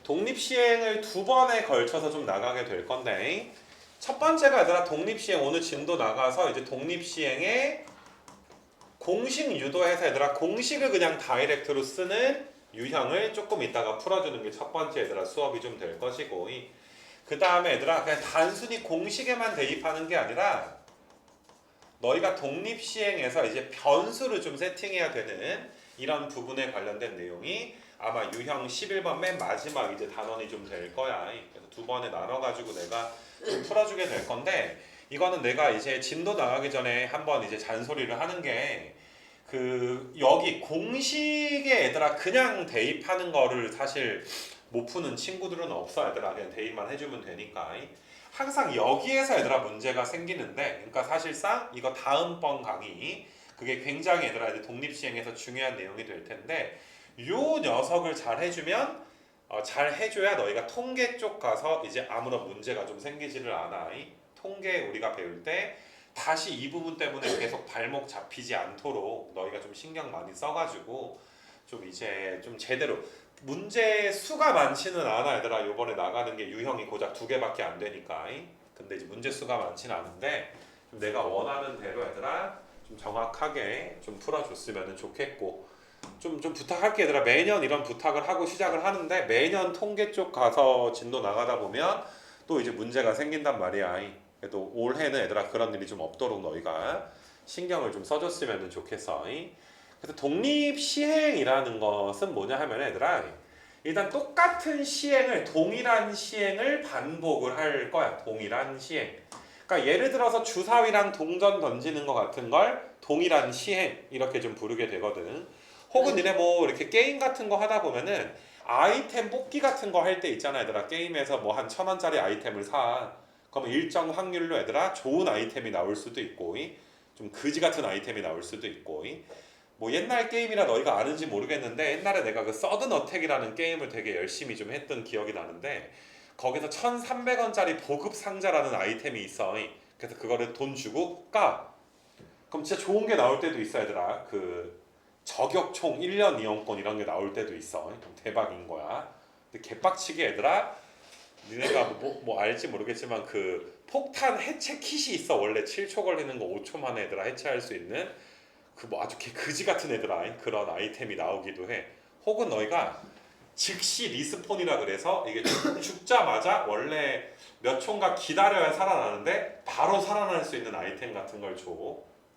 독립시행을 두 번에 걸쳐서 좀 나가게 될 건데, 첫 번째가 얘들아 독립시행 오늘 진도 나가서 이제 독립시행에 공식 유도해서 얘들아 공식을 그냥 다이렉트로 쓰는 유형을 조금 이따가 풀어주는 게 첫 번째 얘들아 수업이 좀 될 것이고, 그 다음에 얘들아 그냥 단순히 공식에만 대입하는 게 아니라 너희가 독립시행에서 이제 변수를 좀 세팅해야 되는 이런 부분에 관련된 내용이 아마 유형 11번 맨 마지막 이제 단원이 좀 될 거야. 그래서 두 번에 나눠가지고 내가 좀 풀어주게 될 건데, 이거는 내가 이제 진도 나가기 전에 한번 이제 잔소리를 하는 게, 그 여기 공식에 얘들아 그냥 대입하는 거를 사실 못 푸는 친구들은 없어. 얘들아 그냥 대입만 해주면 되니까. 항상 여기에서 얘들아 문제가 생기는데, 그러니까 사실상 이거 다음번 강의 그게 굉장히 얘들아 이제 독립시행에서 중요한 내용이 될 텐데, 요 녀석을 잘 해주면 잘 해줘야 너희가 통계 쪽 가서 이제 아무런 문제가 좀 생기지를 않아. 통계 우리가 배울 때 다시 이 부분 때문에 계속 발목 잡히지 않도록 너희가 좀 신경 많이 써가지고 좀 이제 좀 제대로 문제 수가 많지는 않아. 얘들아 요번에 나가는 게 유형이 고작 2개밖에 안 되니까. 근데 이제 문제 수가 많지는 않은데 좀 내가 원하는 대로 얘들아 좀 정확하게 좀 풀어줬으면 좋겠고, 좀 부탁할게. 얘들아 매년 이런 부탁을 하고 시작을 하는데 매년 통계 쪽 가서 진도 나가다 보면 또 이제 문제가 생긴단 말이야. 그래도 올해는 얘들아 그런 일이 좀 없도록 너희가 신경을 좀 써줬으면 좋겠어. 그래서 독립시행이라는 것은 뭐냐 하면 얘들아 일단 똑같은 시행을 동일한 시행을 반복을 할 거야. 동일한 시행. 그러니까 예를 들어서 주사위랑 동전 던지는 것 같은 걸 동일한 시행 이렇게 좀 부르게 되거든. 혹은 니네 뭐 이렇게 게임 같은 거 하다 보면은 아이템 뽑기 같은 거 할 때 있잖아. 얘들아 게임에서 뭐 한 1,000원짜리 아이템을 사. 그러면 일정 확률로 얘들아 좋은 아이템이 나올 수도 있고 좀 그지 같은 아이템이 나올 수도 있고, 뭐 옛날 게임이라 너희가 아는지 모르겠는데 옛날에 내가 그 서든 어택이라는 게임을 되게 열심히 좀 했던 기억이 나는데, 거기서 1,300원짜리 보급 상자라는 아이템이 있어. 그래서 그거를 돈 주고 까. 그럼 진짜 좋은 게 나올 때도 있어. 얘들아 그 저격총 1년 이용권 이런 게 나올 때도 있어. 그럼 대박인 거야. 근데 개빡치게 얘들아 니네가 뭐 알지 모르겠지만 그 폭탄 해체 킷이 있어. 원래 7초 걸리는 거 5초 만에 얘들아 해체할 수 있는 그 뭐 아주 개 그지 같은 애들아 그런 아이템이 나오기도 해. 혹은 너희가 즉시 리스폰이라 그래서 이게 죽자마자 원래 몇 초인가 기다려야 살아나는데 바로 살아날 수 있는 아이템 같은 걸 줘.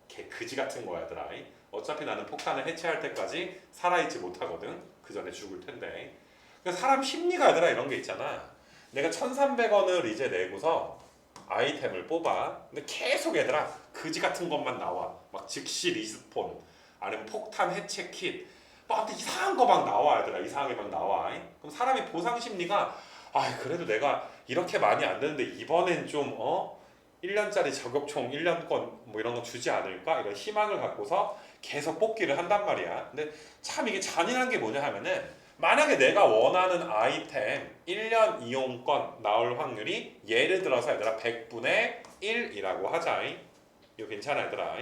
개 그지 같은 거야 얘들아. 어차피 나는 폭탄을 해체할 때까지 살아있지 못하거든. 그 전에 죽을 텐데. 그러니까 사람 심리가 얘들아 이런 게 있잖아. 내가 1,300원을 이제 내고서 아이템을 뽑아. 근데 계속 얘들아 그지 같은 것만 나와. 막 즉시 리스폰 아니면 폭탄 해체 킷 막 이상한 거 막 나와. 얘들아 이상하게 막 나와. 그럼 사람이 보상 심리가 그래도 내가 이렇게 많이 안 되는데 이번엔 좀 1년짜리 저격총 1년권 뭐 이런 거 주지 않을까 이런 희망을 갖고서 계속 뽑기를 한단 말이야. 근데 참 이게 잔인한 게 뭐냐 하면은, 만약에 내가 원하는 아이템 1년 이용권 나올 확률이 예를 들어서 얘들아 100분의 1이라고 하자. 이거 괜찮아 얘들아.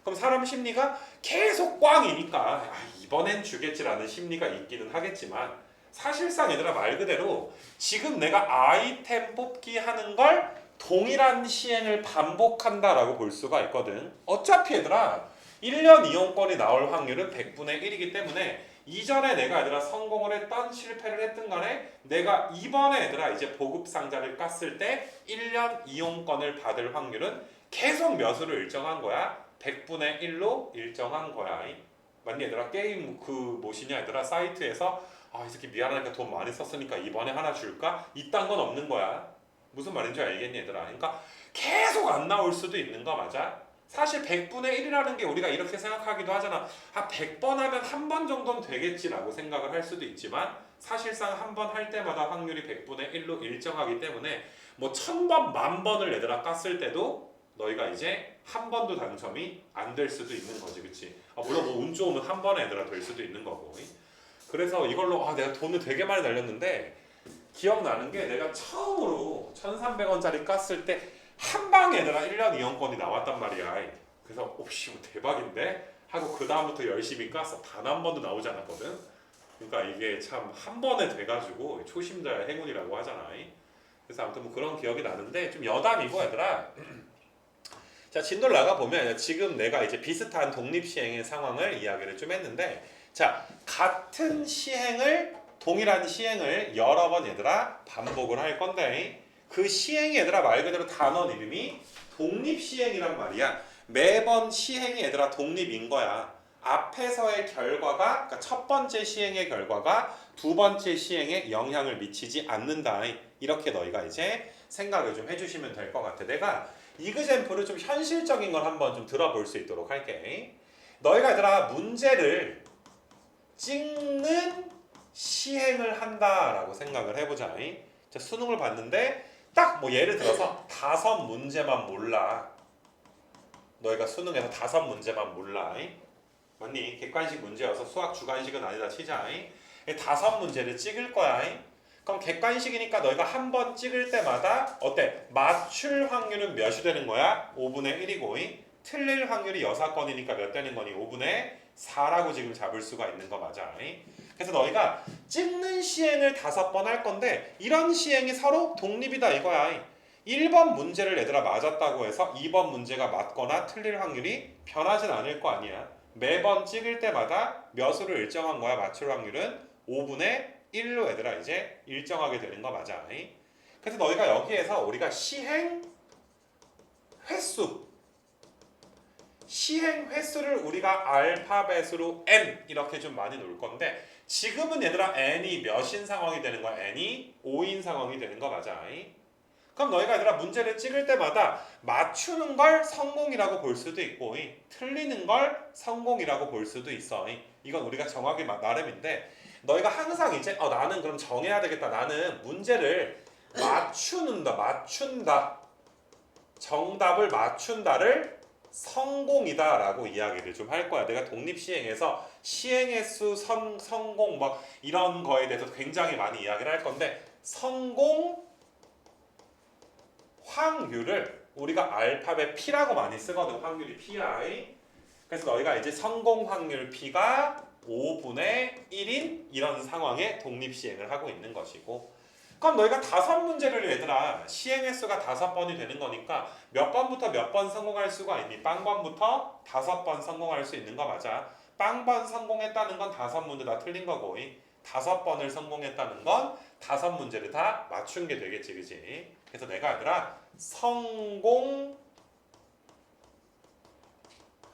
그럼 사람 심리가 계속 꽝이니까 이번엔 주겠지라는 심리가 있기는 하겠지만, 사실상 얘들아 말 그대로 지금 내가 아이템 뽑기 하는 걸 동일한 시행을 반복한다라고 볼 수가 있거든. 어차피 얘들아 1년 이용권이 나올 확률은 100분의 1이기 때문에 이전에 내가 얘들아 성공을 했던 실패를 했든 간에 내가 이번에 얘들아 이제 보급 상자를 깠을 때 1년 이용권을 받을 확률은 계속 몇으로 일정한 거야? 100분의 1로 일정한 거야. 맞니 얘들아? 게임 그 뭐시냐 얘들아 사이트에서 이 새끼 미안하니까 돈 많이 썼으니까 이번에 하나 줄까? 이딴 건 없는 거야. 무슨 말인지 알겠니 얘들아? 그러니까 계속 안 나올 수도 있는 거 맞아? 사실 100분의 1이라는 게 우리가 이렇게 생각하기도 하잖아. 100번 하면 한 번 정도는 되겠지라고 생각을 할 수도 있지만, 사실상 한 번 할 때마다 확률이 100분의 1로 일정하기 때문에 뭐 1000번, 10,000번을 얘들아 깠을 때도 너희가 이제 한 번도 당첨이 안 될 수도 있는 거지. 그치? 물론 뭐 운 좋으면 한 번에 얘들아 될 수도 있는 거고. 그래서 이걸로 내가 돈을 되게 많이 날렸는데, 기억나는 게 내가 처음으로 1,300원짜리 깠을 때 한 방에 얘들아 1년 이용권이 나왔단 말이야. 그래서 옵씨 대박인데? 하고 그 다음부터 열심히 깠어. 단 한 번도 나오지 않았거든. 그러니까 이게 참 한 번에 돼가지고 초심자의 행운이라고 하잖아. 그래서 아무튼 뭐 그런 기억이 나는데 좀 여담이고 얘들아. 자, 진도를 나가 보면 지금 내가 이제 비슷한 독립 시행의 상황을 이야기를 좀 했는데, 자, 같은 시행을 동일한 시행을 여러 번 얘들아 반복을 할 건데, 그 시행이 얘들아 말 그대로 단원 이름이 독립 시행이란 말이야. 매번 시행이 얘들아 독립인 거야. 앞에서의 결과가, 그러니까 첫 번째 시행의 결과가 두 번째 시행에 영향을 미치지 않는다. 이렇게 너희가 이제 생각을 좀 해주시면 될 것 같아. 내가 이그젬플을 좀 현실적인 걸 한번 좀 들어볼 수 있도록 할게. 너희가 얘들아 문제를 찍는 시행을 한다라고 생각을 해보자. 자, 수능을 봤는데 딱 뭐 예를 들어서 5문제만 몰라. 너희가 수능에서 5문제만 몰라. 맞니? 객관식 문제여서 수학 주관식은 아니다 치자. 5문제를 찍을 거야. 그럼 객관식이니까 너희가 한 번 찍을 때마다 어때? 맞출 확률은 몇이 되는 거야? 5분의 1이고 틀릴 확률이 6건이니까 몇 되는 거니? 5분의 4라고 지금 잡을 수가 있는 거 맞아. 그래서 너희가 찍는 시행을 5번 할 건데 이런 시행이 서로 독립이다 이거야. 1번 문제를 얘들아 맞았다고 해서 2번 문제가 맞거나 틀릴 확률이 변하진 않을 거 아니야. 매번 찍을 때마다 몇으로 일정한 거야? 맞출 확률은 5분의 1로 얘들아 이제 일정하게 되는 거 맞아. 그래서 너희가 여기에서 우리가 시행 횟수를 우리가 알파벳으로 n 이렇게 좀 많이 놓을 건데 지금은 얘들아 n이 몇인 상황이 되는 거야? n이 5인 상황이 되는 거 맞아. 그럼 너희가 얘들아 문제를 찍을 때마다 맞추는 걸 성공이라고 볼 수도 있고 틀리는 걸 성공이라고 볼 수도 있어. 이건 우리가 정하기 나름인데 너희가 항상 이제 나는 그럼 정해야 되겠다. 나는 문제를 맞춘다. 정답을 맞춘다를 성공이다라고 이야기를 좀 할 거야. 내가 독립시행에서 시행의 수, 성공 뭐 이런 거에 대해서 굉장히 많이 이야기를 할 건데 성공 확률을 우리가 알파벳 P라고 많이 쓰거든. 확률이 PI. 그래서 너희가 이제 성공 확률 P가 5분의 1인 이런 상황에 독립시행을 하고 있는 것이고 그럼 너희가 5문제를 얘들아 시행 횟수가 5번이 되는 거니까 몇 번부터 몇 번 성공할 수가 있니? 빵번부터 5번 성공할 수 있는 거 맞아. 빵번 성공했다는 건 5문제 다 틀린 거고 5번을 성공했다는 건 5문제를 다 맞춘 게 되겠지 그치? 그래서 내가 얘들아 성공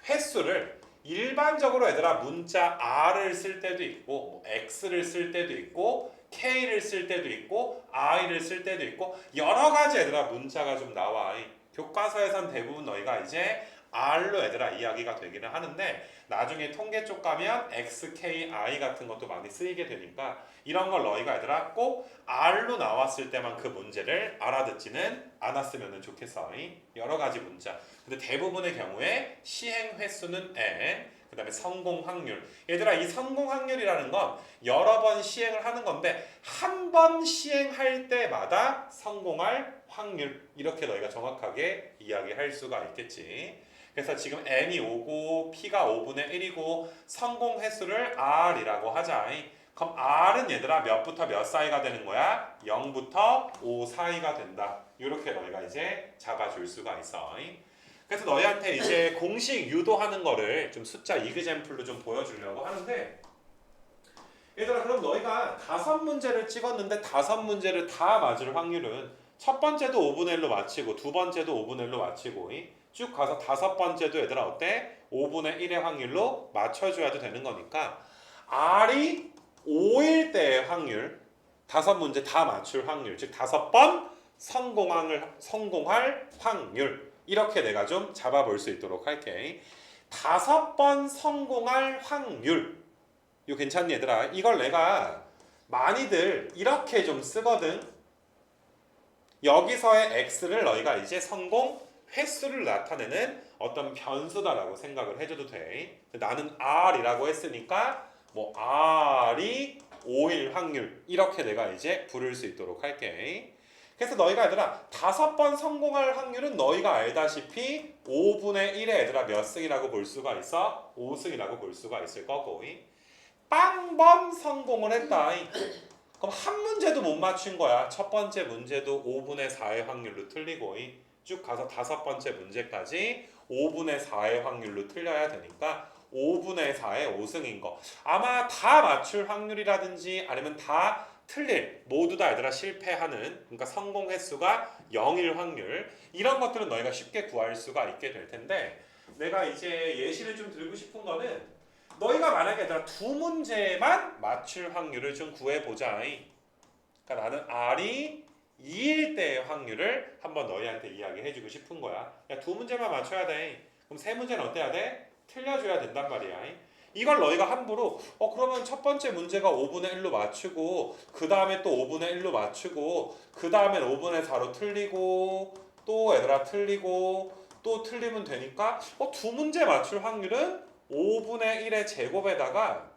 횟수를 일반적으로 얘들아 문자 R을 쓸 때도 있고 X를 쓸 때도 있고 K를 쓸 때도 있고 I를 쓸 때도 있고 여러 가지 얘들아 문자가 좀 나와. 교과서에선 대부분 너희가 이제 R로 얘들아 이야기가 되기는 하는데 나중에 통계 쪽 가면 X, K, I 같은 것도 많이 쓰이게 되니까 이런 걸 너희가 얘들아 꼭 R로 나왔을 때만 그 문제를 알아듣지는 않았으면 좋겠어. 여러 가지 문자. 근데 대부분의 경우에 시행 횟수는 n, 그 다음에 성공 확률. 얘들아 이 성공 확률이라는 건 여러 번 시행을 하는 건데 한 번 시행할 때마다 성공할 확률 이렇게 너희가 정확하게 이야기할 수가 있겠지. 그래서 지금 n이 5고 p가 5분의 1이고 성공 횟수를 r이라고 하자. 그럼 r은 얘들아 몇부터 몇 사이가 되는 거야? 0부터 5 사이가 된다. 이렇게 너희가 이제 잡아줄 수가 있어. 그래서 너희한테 이제 공식 유도하는 거를 좀 숫자 이그젬플로 좀 보여주려고 하는데 얘들아 그럼 너희가 5문제를 찍었는데 5문제를 다 맞을 확률은 첫 번째도 5분의 1로 맞히고 두 번째도 5분의 1로 맞히고 쭉 가서 5번째도 얘들아 어때? 5분의 1의 확률로 맞춰줘야도 되는 거니까 R이 5일 때의 확률 5문제 다 맞출 확률 즉 5번 성공할 확률 이렇게 내가 좀 잡아볼 수 있도록 할게. 5번 성공할 확률 이거 괜찮니 얘들아? 이걸 내가 많이들 이렇게 좀 쓰거든. 여기서의 x를 너희가 이제 성공 횟수를 나타내는 어떤 변수다라고 생각을 해줘도 돼. 나는 r이라고 했으니까 뭐 r이 5일 확률 이렇게 내가 이제 부를 수 있도록 할게. 그래서 너희가 얘들아 5번 성공할 확률은 너희가 알다시피 5분의 1에 얘들아 몇 승이라고 볼 수가 있어? 5승이라고 볼 수가 있을 거고 빵번 성공을 했다. 그럼 한 문제도 못 맞춘 거야. 첫 번째 문제도 5분의 4의 확률로 틀리고 쭉 가서 다섯 번째 문제까지 5분의 4의 확률로 틀려야 되니까 5분의 4의 5승인 거. 아마 다 맞출 확률이라든지 아니면 다 틀릴, 모두 다 얘들아 실패하는, 그러니까 성공 횟수가 0일 확률, 이런 것들은 너희가 쉽게 구할 수가 있게 될 텐데, 내가 이제 예시를 좀 들고 싶은 거는 너희가 만약에 얘들아 두 문제만 맞출 확률을 좀 구해보자. 그러니까 나는 R이 2일 때의 확률을 한번 너희한테 이야기해주고 싶은 거야. 야, 두 문제만 맞춰야 돼. 그럼 세 문제는 어때야 돼? 틀려줘야 된단 말이야. 이걸 너희가 함부로 그러면 첫 번째 문제가 5분의 1로 맞추고 그 다음에 또 5분의 1로 맞추고 그 다음엔 5분의 4로 틀리고 또 얘들아 틀리고 또 틀리면 되니까 두 문제 맞출 확률은 5분의 1의 제곱에다가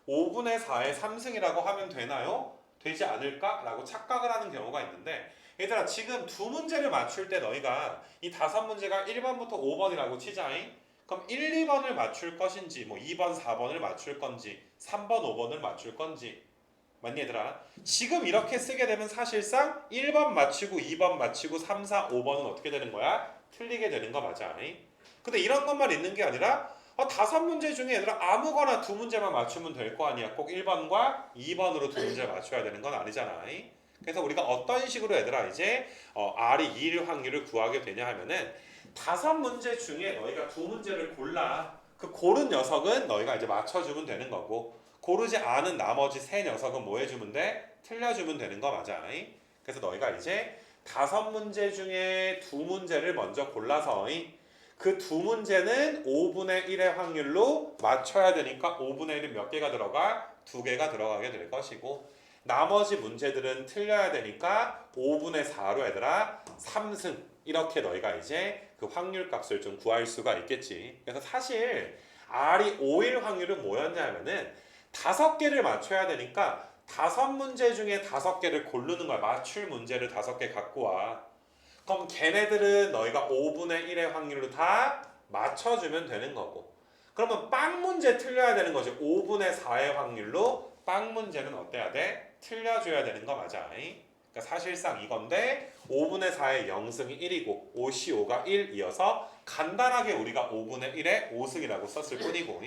5분의 4의 3승이라고 하면 되나요? 되지 않을까? 라고 착각을 하는 경우가 있는데, 얘들아 지금 두 문제를 맞출 때 너희가 이 다섯 문제가 1번부터 5번이라고 치자잉? 그럼 1, 2번을 맞출 것인지 뭐 2번, 4번을 맞출 건지 3번, 5번을 맞출 건지, 맞니 얘들아? 지금 이렇게 쓰게 되면 사실상 1번 맞추고 2번 맞추고 3, 4, 5번은 어떻게 되는 거야? 틀리게 되는 거 맞아. 근데 이런 것만 있는 게 아니라 다섯 문제 중에 얘들아 아무거나 두 문제만 맞추면 될 거 아니야. 꼭 1번과 2번으로 두 문제 맞춰야 되는 건 아니잖아. 그래서 우리가 어떤 식으로 얘들아 이제 R이 2일 확률을 구하게 되냐 하면은 다섯 문제 중에 너희가 두 문제를 골라. 그 고른 녀석은 너희가 이제 맞춰주면 되는 거고, 고르지 않은 나머지 세 녀석은 뭐 해주면 돼? 틀려주면 되는 거 맞아. 그래서 너희가 이제 다섯 문제 중에 두 문제를 먼저 골라서 그 두 문제는 5분의 1의 확률로 맞춰야 되니까 5분의 1은 몇 개가 들어가? 두 개가 들어가게 될 것이고, 나머지 문제들은 틀려야 되니까 5분의 4로 얘들아 3승, 이렇게 너희가 이제 그 확률 값을 좀 구할 수가 있겠지. 그래서 사실 R이 5일 확률은 뭐였냐면은 다섯 개를 맞춰야 되니까 다섯 문제 중에 다섯 개를 고르는 거야. 맞출 문제를 다섯 개 갖고 와. 그럼 걔네들은 너희가 5분의 1의 확률로 다 맞춰주면 되는 거고, 그러면 빵 문제 틀려야 되는 거지. 5분의 4의 확률로 빵 문제는 어때야 돼? 틀려줘야 되는 거 맞아. 그러니까 사실상 이건데 5분의 4의 0승이 1이고 5C5가 1이어서 간단하게 우리가 5분의 1의 5승이라고 썼을 뿐이고,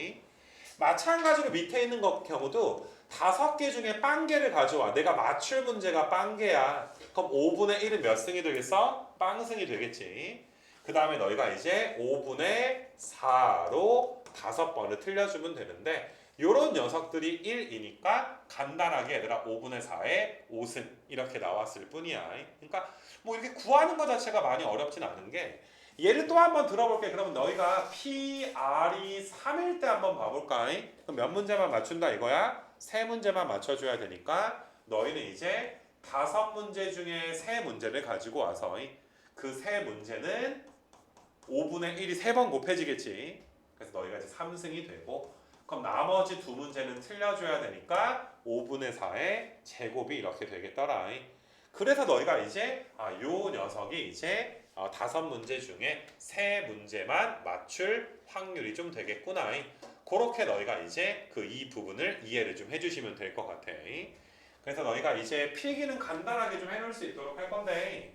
마찬가지로 밑에 있는 경우도 다섯 개 중에 빵개를 가져와. 내가 맞출 문제가 빵개야. 그럼 5분의 1은 몇 승이 되겠어? 빵승이 되겠지. 그 다음에 너희가 이제 5분의 4로 다섯 번을 틀려주면 되는데, 요런 녀석들이 1이니까 간단하게 얘들아 5분의 4에 5승 이렇게 나왔을 뿐이야. 그러니까 뭐 이렇게 구하는 것 자체가 많이 어렵진 않은 게, 예를 또 한번 들어볼게. 그러면 너희가 PR이 3일 때 한번 봐볼까? 그럼 몇 문제만 맞춘다 이거야? 세 문제만 맞춰줘야 되니까 너희는 이제 다섯 문제 중에 세 문제를 가지고 와서 그 세 문제는 5분의 1이 세 번 곱해지겠지. 그래서 너희가 이제 3승이 되고, 그럼 나머지 두 문제는 틀려줘야 되니까 5분의 4의 제곱이 이렇게 되겠더라. 그래서 너희가 이제 요 녀석이 이제 다섯 문제 중에 세 문제만 맞출 확률이 좀 되겠구나. 그렇게 너희가 이제 그 이 부분을 이해를 좀 해주시면 될 것 같아. 그래서 너희가 이제 필기는 간단하게 좀 해놓을 수 있도록 할 건데,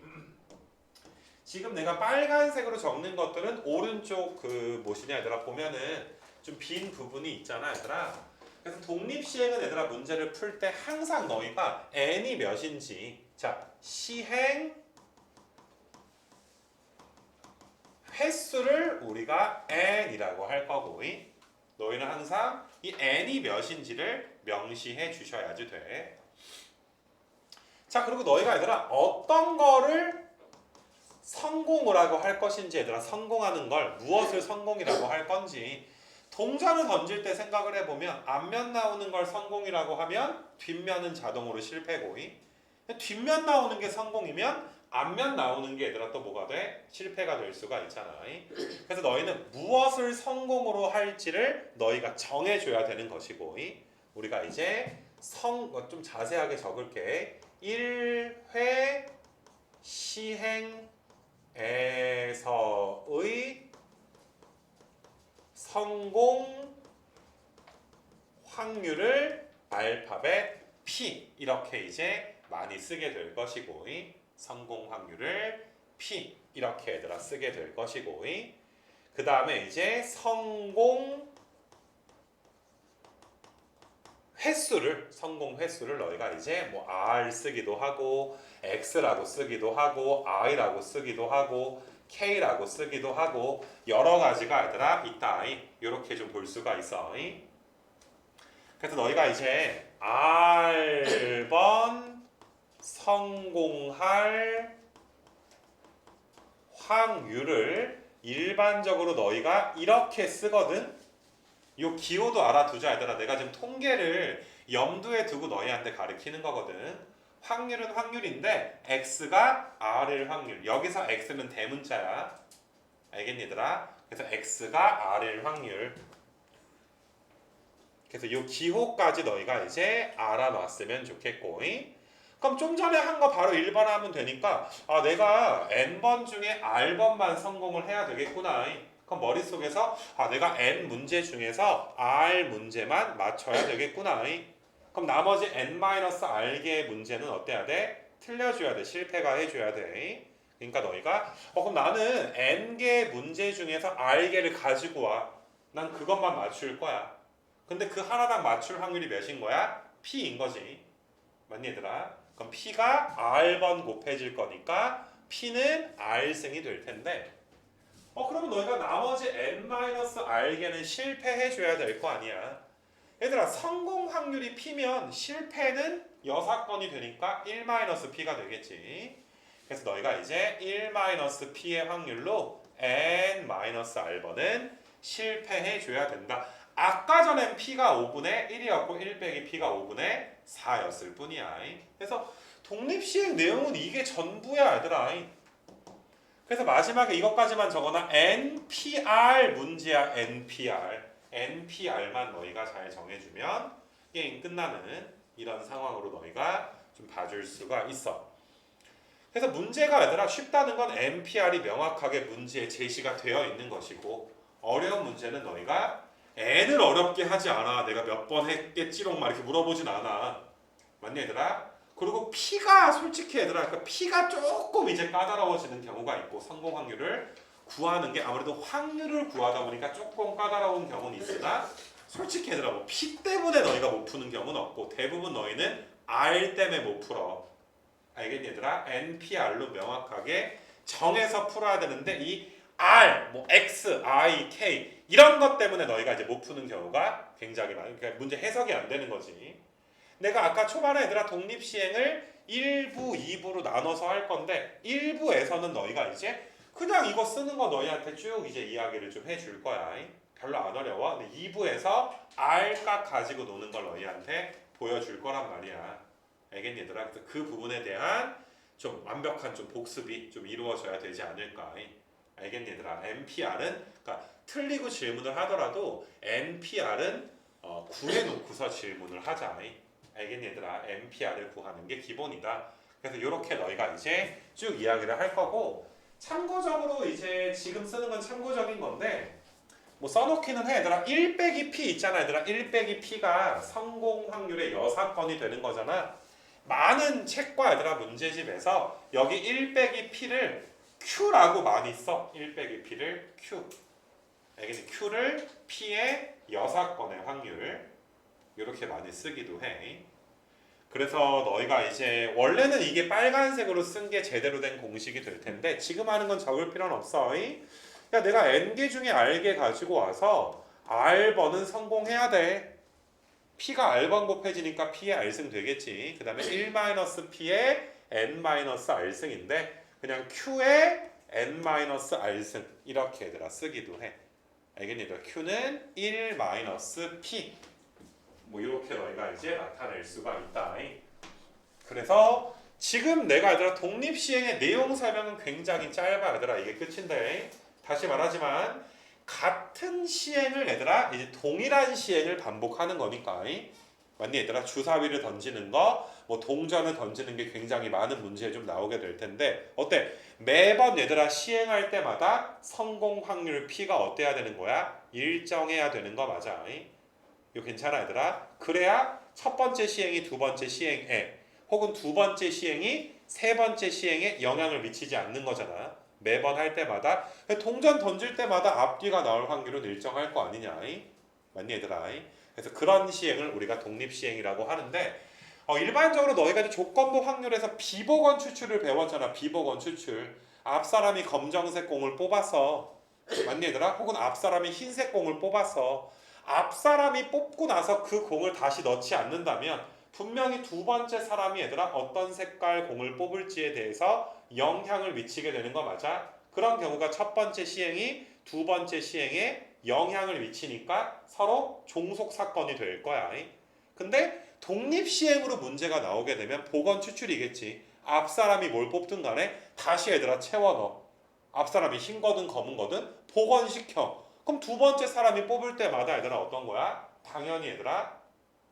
지금 내가 빨간색으로 적는 것들은 오른쪽 그 무엇이냐 얘들아 보면은 좀 빈 부분이 있잖아 얘들아. 그래서 독립시행은 얘들아 문제를 풀 때 항상 너희가 n이 몇인지, 자 시행 횟수를 우리가 n이라고 할 거고, 너희는 항상 이 n이 몇인지를 명시해 주셔야지 돼. 자, 그리고 너희가 얘들아 어떤 거를 성공이라고 할 것인지, 얘들아 성공하는 걸 무엇을 성공이라고 할 건지, 동전을 던질 때 생각을 해보면 앞면 나오는 걸 성공이라고 하면 뒷면은 자동으로 실패고, 뒷면 나오는 게 성공이면 앞면 나오는 게 얘들아 또 뭐가 돼? 실패가 될 수가 있잖아. 그래서 너희는 무엇을 성공으로 할지를 너희가 정해줘야 되는 것이고, 우리가 이제 좀 자세하게 적을게. 1회 시행에서의 성공 확률을 알파벳 P 이렇게 이제 많이 쓰게 될 것이고 성공 확률을 P 이렇게 얘들아 쓰게 될 것이고 그 다음에 이제 성공 횟수를 너희가 이제 뭐 R 쓰기도 하고 X라고 쓰기도 하고 I라고 쓰기도 하고 K라고 쓰기도 하고 여러 가지가 얘들아 있다. 이렇게 좀 볼 수가 있어. 그래서 너희가 이제 R번 성공할 확률을 일반적으로 너희가 이렇게 쓰거든. 요 기호도 알아두자 얘들아. 내가 지금 통계를 염두에 두고 너희한테 가르치는 거거든. 확률은 확률인데 X가 R일 확률. 여기서 X는 대문자야. 알겠니 얘들아? 그래서 X가 R일 확률. 그래서 요 기호까지 너희가 이제 알아놨으면 좋겠고 그럼 좀 전에 한 거 바로 1번 하면 되니까 내가 N번 중에 R번만 성공을 해야 되겠구나. 그럼 머릿속에서 내가 N 문제 중에서 R 문제만 맞춰야 되겠구나. 그럼 나머지 N-R개의 문제는 어때야 돼? 틀려줘야 돼. 실패가 해줘야 돼. 그러니까 너희가 그럼 나는 N개 문제 중에서 R개를 가지고 와. 난 그것만 맞출 거야. 근데 그 하나당 맞출 확률이 몇인 거야? P인 거지. 맞니 얘들아? 그럼 P가 R번 곱해질 거니까 P는 R승이 될 텐데 그러면 너희가 나머지 N-R개는 실패해줘야 될 거 아니야. 얘들아 성공 확률이 P면 실패는 6건이 되니까 1-P가 되겠지. 그래서 너희가 이제 1-P의 확률로 N-R번은 실패해줘야 된다. 아까 전엔 P가 5분의 1이었고 1 빼기 P가 5분의 4였을 뿐이야. 그래서 독립시행 내용은 이게 전부야 얘들아. 그래서 마지막에 이것까지만 적어놔. NPR 문제야. NPR만 너희가 잘 정해주면 게임 끝나는 이런 상황으로 너희가 좀 봐줄 수가 있어. 그래서 문제가 얘들아 쉽다는 건 NPR이 명확하게 문제에 제시가 되어 있는 것이고 어려운 문제는 너희가 N을 어렵게 하지 않아. 내가 몇 번 했겠지롱 막 이렇게 물어보진 않아. 맞니 얘들아? 그리고 P가 솔직히 얘들아 그러니까 P가 조금 이제 까다로워지는 경우가 있고 성공 확률을 구하는 게 아무래도 확률을 구하다 보니까 조금 까다로운 경우는 있으나 솔직히 얘들아 뭐 P 때문에 너희가 못 푸는 경우는 없고 대부분 너희는 R 때문에 못 풀어. 알겠니 얘들아? NPR로 명확하게 정해서 풀어야 되는데 이 R, 뭐 X, I, K 이런 것 때문에 너희가 이제 못 푸는 경우가 굉장히 많아요. 그러니까 문제 해석이 안 되는 거지. 내가 아까 초반에 얘들아 독립시행을 1부, 2부로 나눠서 할 건데 1부에서는 너희가 이제 그냥 이거 쓰는 거 너희한테 쭉 이제 이야기를 좀 해줄 거야. 별로 안 어려워. 근데 2부에서 R값 가지고 노는 걸 너희한테 보여줄 거란 말이야. 알겠니 얘들아? 그래서 그 부분에 대한 좀 완벽한 좀 복습이 좀 이루어져야 되지 않을까. 알겠니 얘들아? NPR은 그러니까 틀리고 질문을 하더라도 NPR은 구해놓고서 질문을 하자. 알겠니 얘들아? NPR을 구하는 게 기본이다. 그래서 이렇게 너희가 이제 쭉 이야기를 할 거고 참고적으로 이제 지금 쓰는 건 참고적인 건데 뭐 써놓기는 해 얘들아. 1 빼기 P 있잖아 얘들아. 1 빼기 P가 성공 확률의 6건이 되는 거잖아. 많은 책과 얘들아 문제집에서 여기 1 빼기 P를 Q라고 많이 써. 1 빼기 P를 Q. 알겠니? Q를 P의 6건의 확률 이렇게 많이 쓰기도 해. 그래서 너희가 이제 원래는 이게 빨간색으로 쓴 게 제대로 된 공식이 될 텐데 지금 하는 건 적을 필요는 없어. 야 내가 N개 중에 R개 가지고 와서 R번은 성공해야 돼. P가 R번 곱해지니까 P의 R승 되겠지. 그 다음에 1-P의 N-R승인데 그냥 Q의 N-R승 이렇게 얘들아 쓰기도 해. 알겠니? Q는 1-P 뭐 이렇게 너희가 이제 나타낼 수가 있다. 그래서 지금 내가 얘들아 독립시행의 내용 설명은 굉장히 짧아 얘들아. 이게 끝인데 다시 말하지만 같은 시행을 얘들아 이제 동일한 시행을 반복하는 거니까 맞니 얘들아? 주사위를 던지는 거, 뭐 동전을 던지는 게 굉장히 많은 문제에 좀 나오게 될 텐데 어때? 매번 얘들아 시행할 때마다 성공 확률 P가 어때야 되는 거야? 일정해야 되는 거 맞아. 이거 괜찮아 얘들아? 그래야 첫 번째 시행이 두 번째 시행에 혹은 두 번째 시행이 세 번째 시행에 영향을 미치지 않는 거잖아. 매번 할 때마다 동전 던질 때마다 앞뒤가 나올 확률은 일정할 거 아니냐. 맞니 얘들아? 그래서 그런 시행을 우리가 독립시행이라고 하는데 일반적으로 너희가 이제 조건부 확률에서 비복원 추출을 배웠잖아. 비복원 추출. 앞 사람이 검정색 공을 뽑았어. 맞니 얘들아? 혹은 앞 사람이 흰색 공을 뽑았어. 앞 사람이 뽑고 나서 그 공을 다시 넣지 않는다면 분명히 두 번째 사람이 얘들아 어떤 색깔 공을 뽑을지에 대해서 영향을 미치게 되는 거 맞아? 그런 경우가 첫 번째 시행이 두 번째 시행에 영향을 미치니까 서로 종속 사건이 될 거야. 근데 독립시행으로 문제가 나오게 되면 복원 추출이겠지. 앞 사람이 뭘 뽑든 간에 다시 얘들아 채워 넣어. 앞 사람이 흰 거든 검은 거든 복원시켜. 그럼 두 번째 사람이 뽑을 때마다 얘들아 어떤 거야? 당연히 얘들아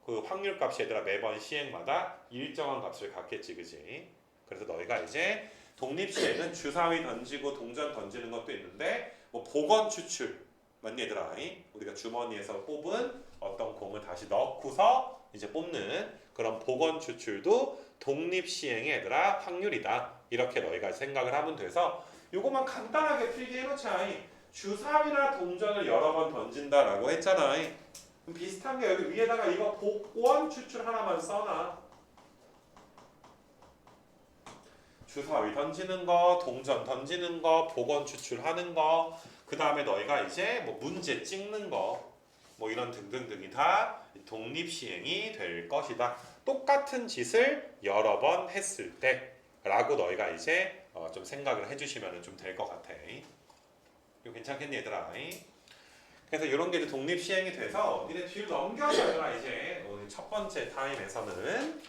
그 확률값이 얘들아 매번 시행마다 일정한 값을 갖겠지, 그지? 그래서 너희가 이제 독립시행은 주사위 던지고 동전 던지는 것도 있는데 뭐 복원 추출 맞니 얘들아? 우리가 주머니에서 뽑은 어떤 공을 다시 넣고서 이제 뽑는 그런 복원 추출도 독립시행의 얘들아 확률이다. 이렇게 너희가 생각을 하면 돼서 요거만 간단하게 필기 해놓자. 주사위나 동전을 여러 번 던진다라고 했잖아. 그럼 비슷한 게 여기 위에다가 이거 복원 추출 하나만 써놔. 주사위 던지는 거, 동전 던지는 거, 복원 추출하는 거, 그 다음에 너희가 이제 뭐 문제 찍는 거, 뭐 이런 등등등이 다 독립시행이 될 것이다. 똑같은 짓을 여러 번 했을 때라고 너희가 이제 좀 생각을 해주시면 좀 될 것 같아. 이거 괜찮겠니 얘들아? 그래서 이런 게 이제 독립시행이 돼서 니네 뒤로 넘겨서라 이제 오늘 첫 번째 타임에서는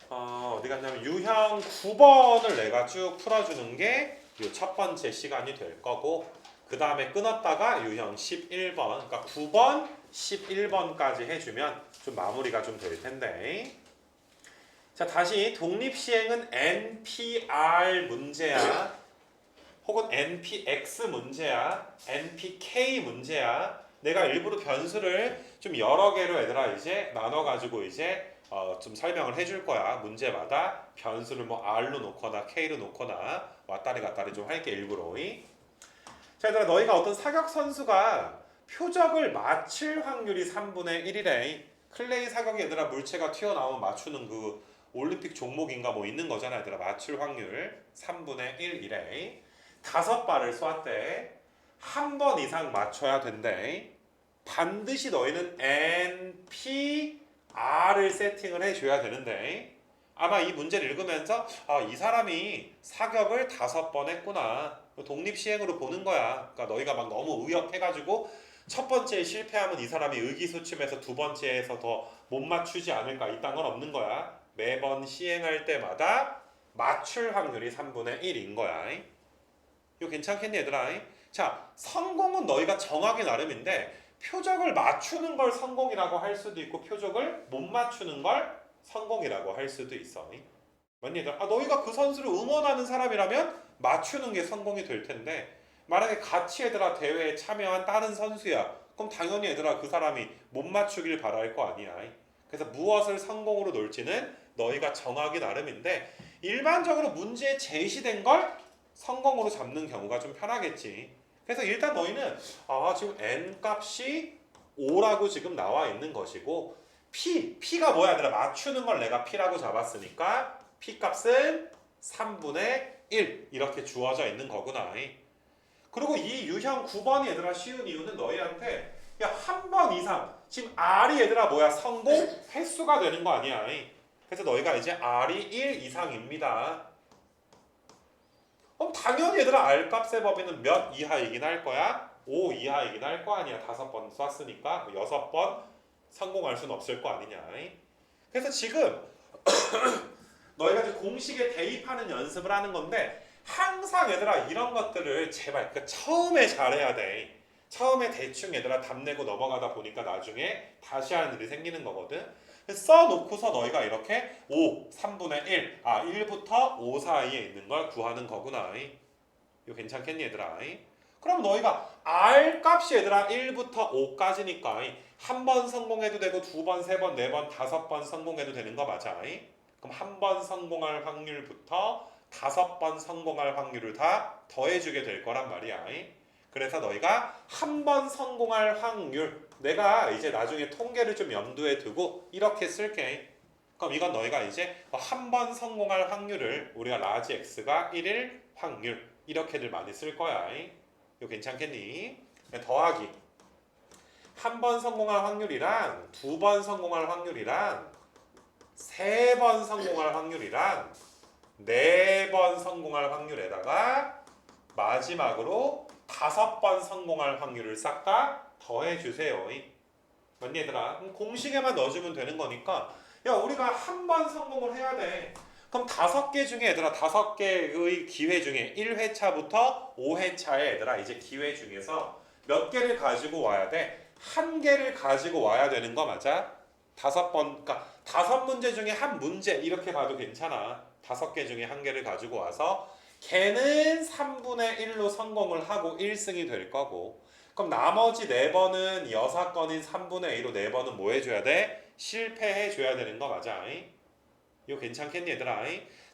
어디 갔냐면 유형 9번을 내가 쭉 풀어주는 게 이 첫 번째 시간이 될 거고 그 다음에 끊었다가 유형 11번 그러니까 9번, 11번까지 해주면 좀 마무리가 좀 될 텐데 자 다시 독립시행은 NPR 문제야 혹은 NPX 문제야 NPK 문제야 내가 일부러 변수를 좀 여러 개로 얘들아 이제 나눠가지고 이제 좀 설명을 해줄 거야. 문제마다 변수를 뭐 R로 놓거나 K로 놓거나 왔다리 갔다리 좀 할게 일부러. 자 얘들아 너희가 어떤 사격 선수가 표적을 맞출 확률이 3분의 1이래. 클레이 사격이 얘들아 물체가 튀어나오면 맞추는 그 올림픽 종목인가 뭐 있는 거잖아 얘들아. 맞출 확률 3분의 1이래. 5발을 쏘았대. 한 번 이상 맞춰야 된대. 반드시 너희는 NPR을 세팅을 해줘야 되는데 아마 이 문제를 읽으면서 이 사람이 사격을 5번 했구나. 독립시행으로 보는 거야. 그러니까 너희가 막 너무 의역해가지고 첫 번째에 실패하면 이 사람이 의기소침해서 두 번째에서 더 못 맞추지 않을까 이딴 건 없는 거야. 매번 시행할 때마다 맞출 확률이 3분의 1인 거야. 이거 괜찮겠니 얘들아? 자 성공은 너희가 정하기 나름인데 표적을 맞추는 걸 성공이라고 할 수도 있고 표적을 못 맞추는 걸 성공이라고 할 수도 있어. 맞니 얘들아? 너희가 그 선수를 응원하는 사람이라면 맞추는 게 성공이 될 텐데 만약에 같이 얘들아 대회에 참여한 다른 선수야 그럼 당연히 얘들아 그 사람이 못 맞추길 바랄 거 아니야. 그래서 무엇을 성공으로 놓을지는 너희가 정하기 나름인데 일반적으로 문제에 제시된 걸 성공으로 잡는 경우가 좀 편하겠지. 그래서 일단 너희는 지금 n 값이 5라고 지금 나와 있는 것이고 p가 뭐야 얘들아 맞추는 걸 내가 p라고 잡았으니까 p 값은 3분의 1 이렇게 주어져 있는 거구나. 그리고 이 유형 9번이 얘들아 쉬운 이유는 너희한테 한 번 이상 지금 R이 얘들아 뭐야 성공 횟수가 되는 거 아니야. 그래서 너희가 이제 R이 1 이상입니다. 그럼 당연히 얘들아 R 값의 범위는 몇 이하이긴 할 거야? 5 이하이긴 할 거 아니야. 5번 쐈으니까 6번 성공할 수는 없을 거 아니냐. 그래서 지금 너희가 이제 공식에 대입하는 연습을 하는 건데 항상 얘들아 이런 것들을 제발 처음에 잘해야 돼. 처음에 대충 얘들아 답 내고 넘어가다 보니까 나중에 다시 하는 일이 생기는 거거든. 써놓고서 너희가 이렇게 5, 3분의 1, 1부터 5 사이에 있는 걸 구하는 거구나. 이거 괜찮겠니 얘들아? 그럼 너희가 R 값이 얘들아 1부터 5까지니까 한 번 성공해도 되고 두 번, 세 번, 네 번, 다섯 번 성공해도 되는 거 맞아? 그럼 한 번 성공할 확률부터 다섯 번 성공할 확률을 다 더해주게 될 거란 말이야. 그래서 너희가 한 번 성공할 확률, 내가 이제 나중에 통계를 좀 염두에 두고 이렇게 쓸게. 그럼 이건 너희가 이제 한 번 성공할 확률을 우리가 라지 x가 1일 확률 이렇게들 많이 쓸 거야. 이거 괜찮겠니? 더하기 한 번 성공할 확률이랑 두 번 성공할 확률이랑 세 번 성공할 확률이랑 네 번 성공할 확률에다가 마지막으로 다섯 번 성공할 확률을 싹 다 더해 주세요. 맞니 얘들아? 그럼 공식에만 넣어주면 되는 거니까 야 우리가 한 번 성공을 해야 돼. 그럼 다섯 개 중에 얘들아 다섯 개의 기회 중에 1회차부터 5회차에 얘들아 이제 기회 중에서 몇 개를 가지고 와야 돼? 한 개를 가지고 와야 되는 거 맞아? 다섯 번, 그러니까 다섯 문제 중에 한 문제 이렇게 봐도 괜찮아. 다섯 개 중에 한 개를 가지고 와서 걔는 3분의 1로 성공을 하고 1승이 될 거고 그럼 나머지 네 번은 여섯 건인 3분의 2로 네 번은 뭐 해줘야 돼? 실패해줘야 되는 거 맞아? 이거 괜찮겠니 얘들아?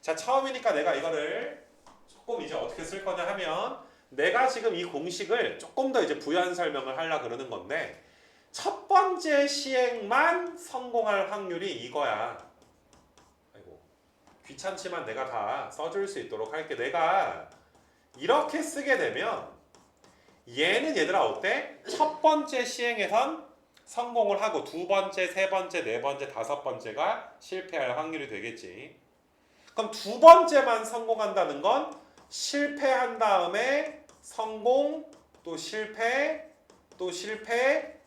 자 처음이니까 내가 이거를 조금 이제 어떻게 쓸 거냐 하면 내가 지금 이 공식을 조금 더 이제 부연 설명을 하려고 그러는 건데 첫 번째 시행만 성공할 확률이 이거야. 아이고 귀찮지만 내가 다 써줄 수 있도록 할게. 내가 이렇게 쓰게 되면 얘는 얘들아 어때? 첫 번째 시행에선 성공을 하고 두 번째, 세 번째, 네 번째, 다섯 번째가 실패할 확률이 되겠지. 그럼 두 번째만 성공한다는 건 실패한 다음에 성공, 또 실패, 또 실패,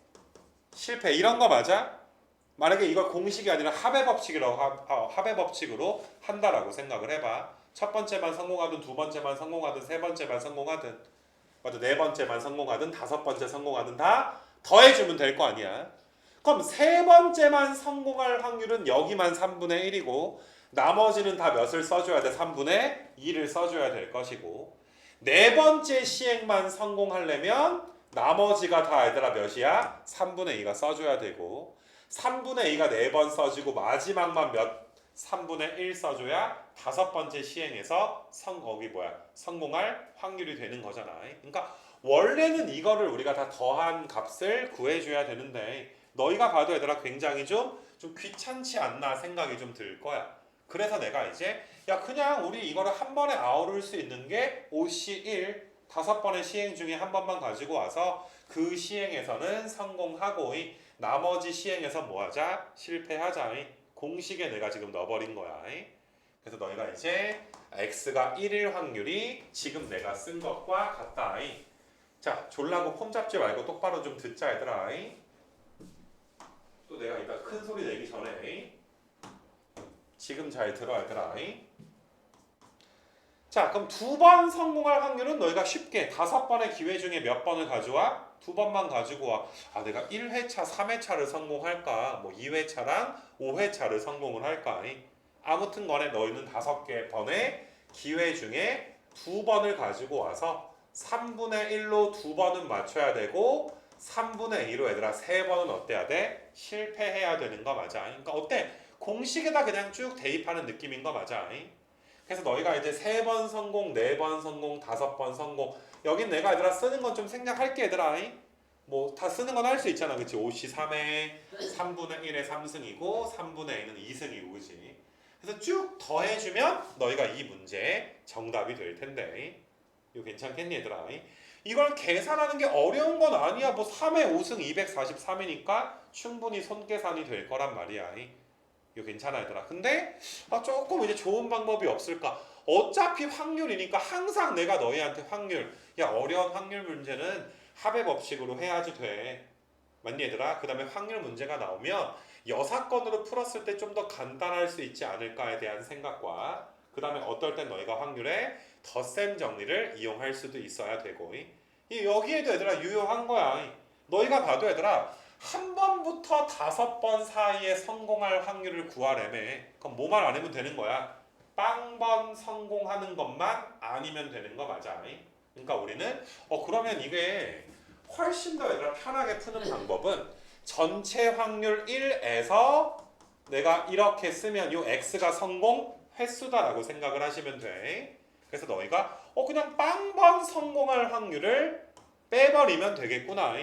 실패 이런 거 맞아? 만약에 이걸 공식이 아니라 합의 법칙으로 한다라고 생각을 해봐. 첫 번째만 성공하든 두 번째만 성공하든 세 번째만 성공하든 맞아 네 번째만 성공하든 다섯 번째 성공하든 다 더해주면 될 거 아니야. 그럼 세 번째만 성공할 확률은 여기만 3분의 1이고 나머지는 다 몇을 써줘야 돼? 3분의 2를 써줘야 될 것이고 네 번째 시행만 성공하려면 나머지가 다 얘들아 몇이야? 3분의 2가 써줘야 되고 3분의 2가 4번 써지고 마지막만 몇? 3분의 1 써줘야 다섯 번째 시행에서 성공할 확률이 되는 거잖아. 그러니까 원래는 이거를 우리가 다 더한 값을 구해줘야 되는데 너희가 봐도 얘들아 굉장히 좀 귀찮지 않나 생각이 좀 들 거야. 그래서 내가 이제 야 그냥 우리 이거를 한 번에 아우를 수 있는 게 OC1 다섯 번의 시행 중에 한 번만 가지고 와서 그 시행에서는 성공하고 나머지 시행에서 뭐하자? 실패하자. 공식에 내가 지금 넣어버린 거야. 그래서 너희가 이제 x가 1일 확률이 지금 내가 쓴 것과 같다. 자 졸라고 폼 잡지 말고 똑바로 좀 듣자 얘들아. 또 내가 이따 큰 소리 내기 전에 지금 잘 들어 얘들아. 자 그럼 두 번 성공할 확률은 너희가 쉽게 다섯 번의 기회 중에 몇 번을 가져와? 두 번만 가지고 와. 아 내가 1회차, 3회차를 성공할까? 뭐 2회차랑 5회차를 성공을 할까? 아무튼 간에 너희는 다섯 개 번의 기회 중에 두 번을 가지고 와서 3분의 1로 두 번은 맞춰야 되고 3분의 2로 얘들아 세 번은 어때야 돼? 실패해야 되는 거 맞아. 그러니까 어때? 공식에다 그냥 쭉 대입하는 느낌인 거 맞아. 그래서 너희가 이제 세 번 성공, 네 번 성공, 다섯 번 성공 여긴 내가 얘들아 쓰는 건 좀 생략할게 얘들아. 뭐 다 쓰는 건 할 수 있잖아 그치? 5시 3회 3분의 1의 3승이고 3분의 2는 2승이고 그치? 그래서 쭉 더해주면 너희가 이 문제 정답이 될 텐데 이거 괜찮겠니 얘들아? 이걸 계산하는 게 어려운 건 아니야. 뭐 3회 5승 243이니까 충분히 손계산이 될 거란 말이야. 이거 괜찮아 얘들아. 근데 조금 이제 좋은 방법이 없을까? 어차피 확률이니까 항상 내가 너희한테 확률 야 어려운 확률 문제는 합의 법칙으로 해야지 돼. 맞니 얘들아? 그 다음에 확률 문제가 나오면 여사건으로 풀었을 때 좀 더 간단할 수 있지 않을까에 대한 생각과 그 다음에 어떨 땐 너희가 확률의 덧셈 정리를 이용할 수도 있어야 되고 여기에도 얘들아 유효한 거야. 너희가 봐도 얘들아 한 번부터 다섯 번 사이에 성공할 확률을 구하려면 그럼 뭐만 안 하면 되는 거야. 빵번 성공하는 것만 아니면 되는 거 맞아. 그러니까 우리는 그러면 이게 훨씬 더 얘들아 편하게 푸는 방법은 전체 확률 1에서 내가 이렇게 쓰면 요 x가 성공 횟수다라고 생각을 하시면 돼. 그래서 너희가 그냥 빵번 성공할 확률을 빼버리면 되겠구나.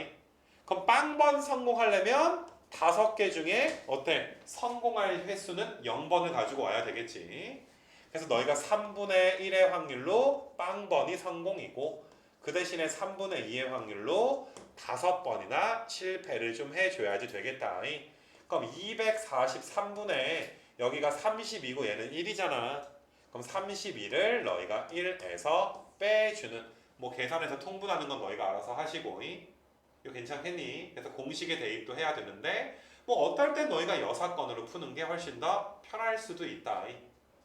그럼 빵번 성공하려면 5개 중에 어때? 성공할 횟수는 0번을 가지고 와야 되겠지. 그래서 너희가 3분의 1의 확률로 빵번이 성공이고 그 대신에 3분의 2의 확률로 5번이나 실패를 좀 해줘야지 되겠다. 그럼 243분의 여기가 32고 얘는 1이잖아. 그럼 32를 너희가 1에서 빼주는 뭐 계산해서 통분하는 건 너희가 알아서 하시고 이거 괜찮겠니? 그래서 공식에 대입도 해야 되는데 뭐 어떨 땐 너희가 여사건으로 푸는 게 훨씬 더 편할 수도 있다.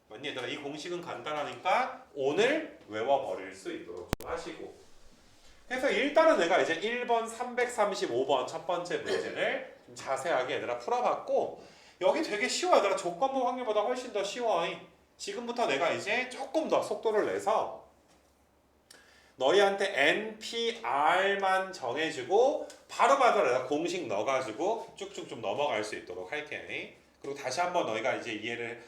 맞니 얘들아? 이 공식은 간단하니까 오늘 외워버릴 수 있도록 좀 하시고 그래서 일단은 내가 이제 1번 335번 첫 번째 문제를 좀 자세하게 얘들아 풀어봤고 여기 되게 쉬워 얘들아. 조건부 확률보다 훨씬 더 쉬워. 지금부터 내가 이제 조금 더 속도를 내서 너희한테 NPR만 정해주고 바로바로 내가 공식 넣어가지고 쭉쭉 좀 넘어갈 수 있도록 할게. 그리고 다시 한번 너희가 이제 이해를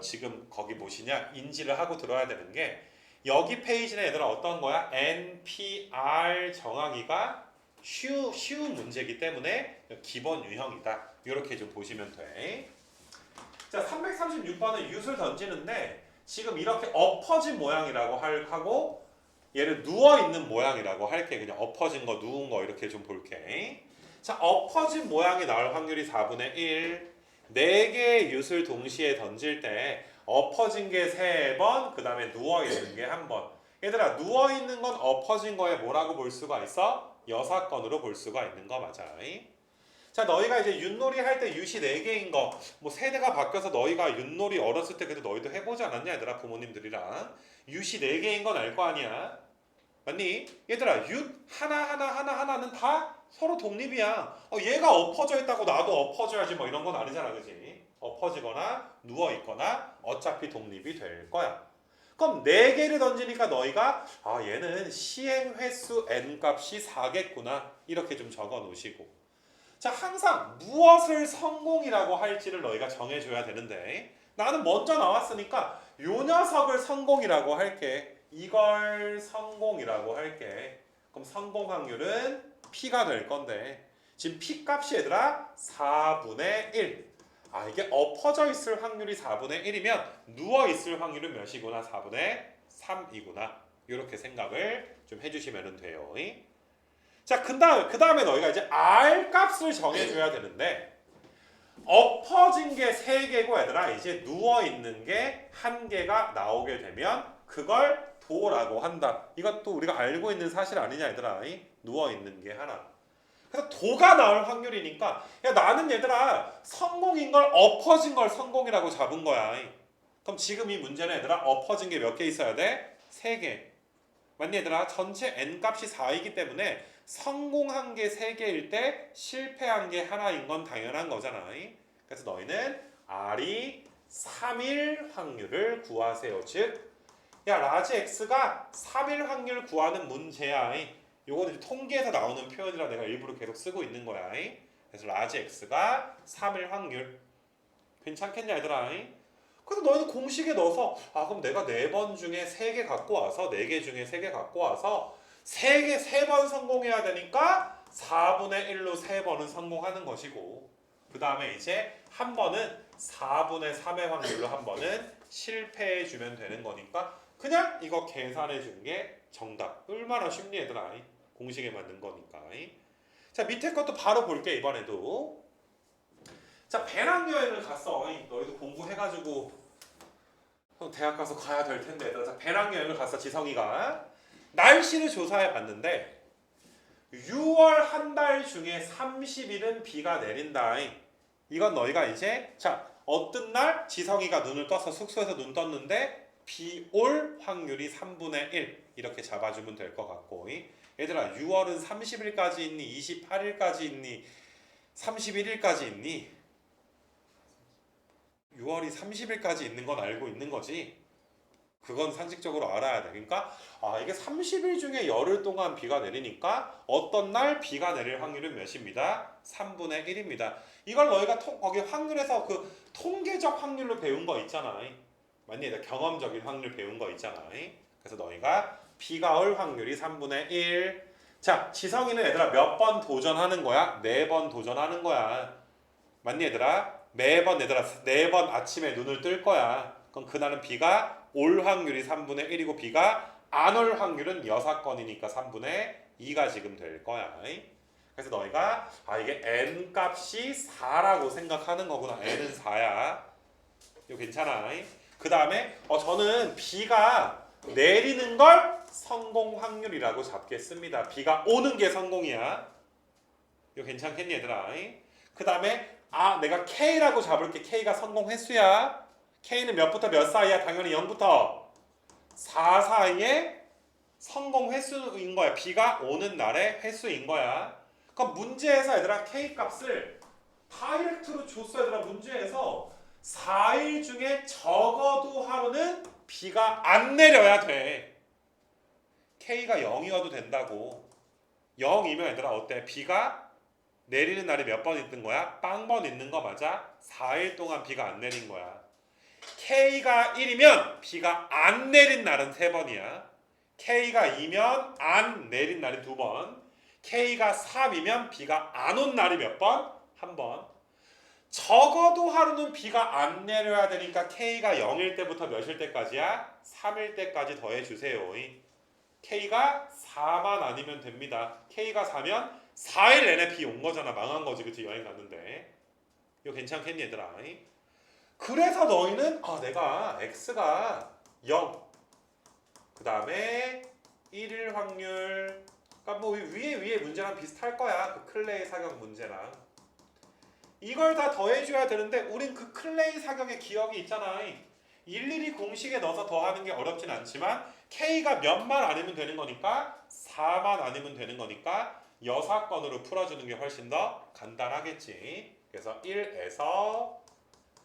지금 거기 뭐시냐 인지를 하고 들어야 되는 게 여기 페이지는 얘들아 어떤 거야? NPR 정하기가 쉬운 문제이기 때문에 기본 유형이다. 이렇게 좀 보시면 돼. 자, 336번은 윷을 던지는데 지금 이렇게 엎어진 모양이라고 하고 얘를 누워있는 모양이라고 할게. 그냥 엎어진 거 누운 거 이렇게 좀 볼게. 자, 엎어진 모양이 나올 확률이 4분의 1. 4개의 윷을 동시에 던질 때 엎어진 게 3번, 그 다음에 누워있는 게 1번. 얘들아, 누워있는 건 엎어진 거에 뭐라고 볼 수가 있어? 여사건으로 볼 수가 있는 거 맞아. 자, 너희가 이제 윷놀이 할 때 윷이 4개인 거, 뭐 세대가 바뀌어서 너희가 윷놀이 어렸을 때 그래도 너희도 해보지 않았냐, 얘들아, 부모님들이랑. 윷이 4개인 건 알 거 아니야. 맞니? 얘들아, 윷 하나는 다 서로 독립이야. 얘가 엎어져 있다고 나도 엎어져야지 뭐 이런 건 아니잖아, 그지? 엎어지거나 누워있거나 어차피 독립이 될 거야. 그럼 4개를 던지니까 너희가 얘는 시행 횟수 n값이 4겠구나 이렇게 좀 적어 놓으시고 자 항상 무엇을 성공이라고 할지를 너희가 정해줘야 되는데 나는 먼저 나왔으니까 요 녀석을 성공이라고 할게. 이걸 성공이라고 할게. 그럼 성공 확률은 P가 될 건데 지금 P 값이 얘들아 4분의 1. 이게 엎어져 있을 확률이 4분의 1이면 누워 있을 확률은 몇이구나? 4분의 3이구나. 이렇게 생각을 좀 해주시면 돼요. 자, 그 다음에 너희가 이제 R 값을 정해줘야 되는데 엎어진 게 3개고 얘들아 이제 누워 있는 게 1개가 나오게 되면 그걸 도라고 한다. 이것도 우리가 알고 있는 사실 아니냐 얘들아. 누워 있는 게 하나. 그래서 도가 나올 확률이니까 야 나는 얘들아 성공인 걸 엎어진 걸 성공이라고 잡은 거야. 그럼 지금 이 문제는 얘들아 엎어진 게 몇 개 있어야 돼? 3개. 맞니 얘들아? 전체 n값이 4이기 때문에 성공한 게 3개일 때 실패한 게 하나인 건 당연한 거잖아. 그래서 너희는 R이 3일 확률을 구하세요. 즉, 야 라지 X가 3일 확률 구하는 문제야. 요거는 통계에서 나오는 표현이라 내가 일부러 계속 쓰고 있는 거야. 그래서 라지 X가 3일 확률. 괜찮겠냐 얘들아? 그래서 너희는 공식에 넣어서 그럼 내가 4번 중에 3개 갖고 와서 4개 중에 3개 갖고 와서 3번 성공해야 되니까 4분의 1로 3번은 성공하는 것이고 그 다음에 이제 한 번은 4분의 3의 확률로 한 번은 실패해 주면 되는 거니까 그냥 이거 계산해 준 게 정답. 얼마나 쉽니 얘들아? 공식에 맞는 거니까. 자 밑에 것도 바로 볼게 이번에도. 자 배낭여행을 갔어. 너희도 공부해가지고 대학 가서 가야 될 텐데 얘들아. 자 배낭여행을 갔어 지성이가. 날씨를 조사해 봤는데 6월 한 달 중에 30일은 비가 내린다. 이건 너희가 이제 자 어떤 날 지성이가 눈을 떠서 숙소에서 눈 떴는데 비 올 확률이 3분의 1 이렇게 잡아주면 될 것 같고 얘들아 6월은 30일까지 있니? 28일까지 있니? 31일까지 있니? 6월이 30일까지 있는 건 알고 있는 거지? 그건 상식적으로 알아야 돼. 그러니까 이게 30일 중에 열흘 동안 비가 내리니까 어떤 날 비가 내릴 확률은 몇입니다? 3분의 1입니다. 이걸 너희가 거기 확률에서 그 통계적 확률로 배운 거 있잖아. 맞니? 경험적인 확률 배운 거 있잖아. 그래서 너희가 비가 올 확률이 3분의 1. 자, 지성이는 얘들아 몇 번 도전하는 거야? 4번 도전하는 거야. 맞니 얘들아? 매번 얘들아 4번 아침에 눈을 뜰 거야. 그럼 그날은 비가 올 확률이 3분의 1이고 비가 안 올 확률은 6건이니까 3분의 2가 지금 될 거야. 그래서 너희가 이게 n 값이 4라고 생각하는 거구나. n은 4야. 이거 괜찮아. 그 다음에 저는 비가 내리는 걸 성공 확률이라고 잡겠습니다. 비가 오는 게 성공이야. 이거 괜찮겠니 얘들아? 그 다음에 내가 K라고 잡을게. K가 성공 횟수야. K는 몇부터 몇 사이야? 당연히 0부터 4 사이에 성공 횟수인 거야. 비가 오는 날의 횟수인 거야. 그럼 문제에서 얘들아 K 값을 다이렉트로 줬어. 얘들아 문제에서 4일 중에 적어도 하루는 비가 안 내려야 돼. K가 0이어도 된다고. 0이면 얘들아 어때? 비가 내리는 날이 몇 번 있는 거야? 빵번 있는 거 맞아? 4일 동안 비가 안 내린 거야. K가 1이면 비가 안 내린 날은 3번이야. K가 2면 안 내린 날이 2번. K가 3이면 비가 안 온 날이 몇 번? 1번. 적어도 하루는 비가 안 내려야 되니까 K가 0일 때부터 몇일 때까지야? 3일 때까지 더해주세요. K가 4만 아니면 됩니다. K가 4면 4일 내내 비 온 거잖아. 망한 거지. 그치? 여행 갔는데. 이거 괜찮겠니 얘들아? 그래서 너희는 내가 X가 0 그 다음에 1일 확률 그러니까 뭐 위에 문제랑 비슷할 거야. 그 클레이 사격 문제랑 이걸 다 더해줘야 되는데 우린 그 클레이 사격의 기억이 있잖아. 일일이 공식에 넣어서 더하는 게 어렵진 않지만 K가 몇만 아니면 되는 거니까 4만 아니면 되는 거니까 6건으로 풀어주는 게 훨씬 더 간단하겠지. 그래서 1에서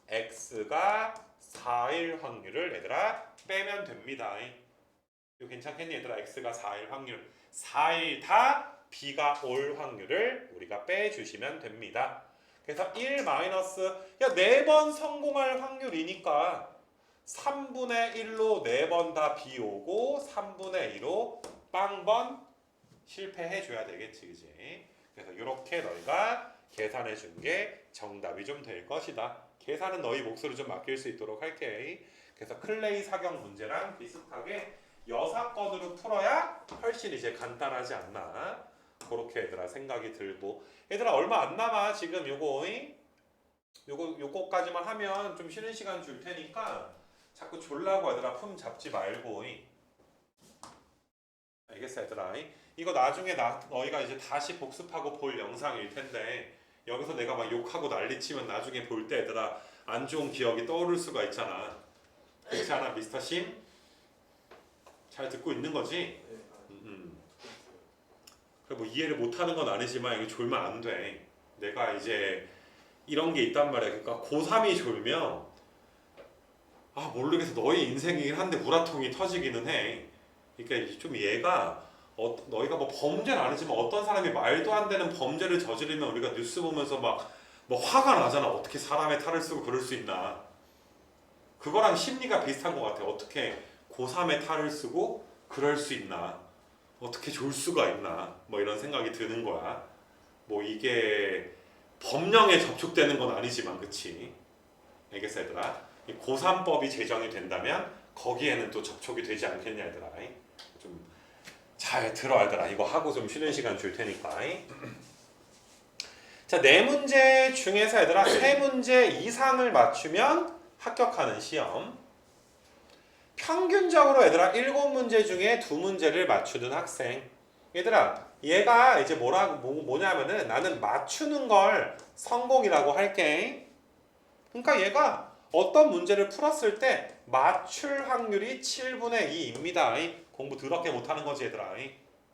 X가 4일 확률을 얘들아 빼면 됩니다. 이거 괜찮겠니 얘들아? X가 4일 확률 4일 다 B가 올 확률을 우리가 빼주시면 됩니다. 그래서 1 마이너스 4번 성공할 확률이니까 3분의 1로 4번 다 B 오고 3분의 2로 빵번 실패해 줘야 되겠지. 그지? 그래서 이렇게 너희가 계산해 준 게 정답이 좀 될 것이다. 계산은 너희 몫으로 좀 맡길 수 있도록 할게. 그래서 클레이 사격 문제랑 비슷하게 6건으로 풀어야 훨씬 이제 간단하지 않나. 그렇게 얘들아 생각이 들고 얘들아 얼마 안 남아 지금 요거까지만 하면 좀 쉬는 시간 줄 테니까 자꾸 졸라고 얘들아 품 잡지 말고 알겠어 얘들아? 이거 나중에 너희가 이제 다시 복습하고 볼 영상일 텐데 여기서 내가 막 욕하고 난리치면 나중에 볼 때 얘들아 안 좋은 기억이 떠오를 수가 있잖아. 그렇지 않아 미스터 심? 잘 듣고 있는 거지? 그래 뭐 이해를 못하는 건 아니지만 이게 졸면 안 돼. 내가 이제 이런 게 있단 말이야. 그러니까 고3이 졸면 모르겠어. 너희 인생이긴 한데 우라통이 터지기는 해. 그러니까 좀 얘가 너희가 뭐 범죄는 아니지만 어떤 사람이 말도 안 되는 범죄를 저지르면 우리가 뉴스 보면서 막 뭐 화가 나잖아. 어떻게 사람의 탈을 쓰고 그럴 수 있나. 그거랑 심리가 비슷한 것 같아. 어떻게 고3의 탈을 쓰고 그럴 수 있나. 어떻게 졸 수가 있나. 뭐 이런 생각이 드는 거야. 뭐 이게 법령에 접촉되는 건 아니지만 그치? 알겠어 얘들아? 고3법이 제정이 된다면 거기에는 또 접촉이 되지 않겠냐 얘들아. 좀 잘 들어 얘들아. 이거 하고 좀 쉬는 시간 줄 테니까. 자, 4문제 중에서 얘들아 3문제 이상을 맞추면 합격하는 시험. 평균적으로 얘들아 7문제 중에 2문제를 맞추는 학생. 얘들아 얘가 이제 뭐냐면은 나는 맞추는 걸 성공이라고 할게. 그러니까 얘가 어떤 문제를 풀었을 때 맞출 확률이 7분의 2입니다. 공부 더럽게 못하는 거지 얘들아.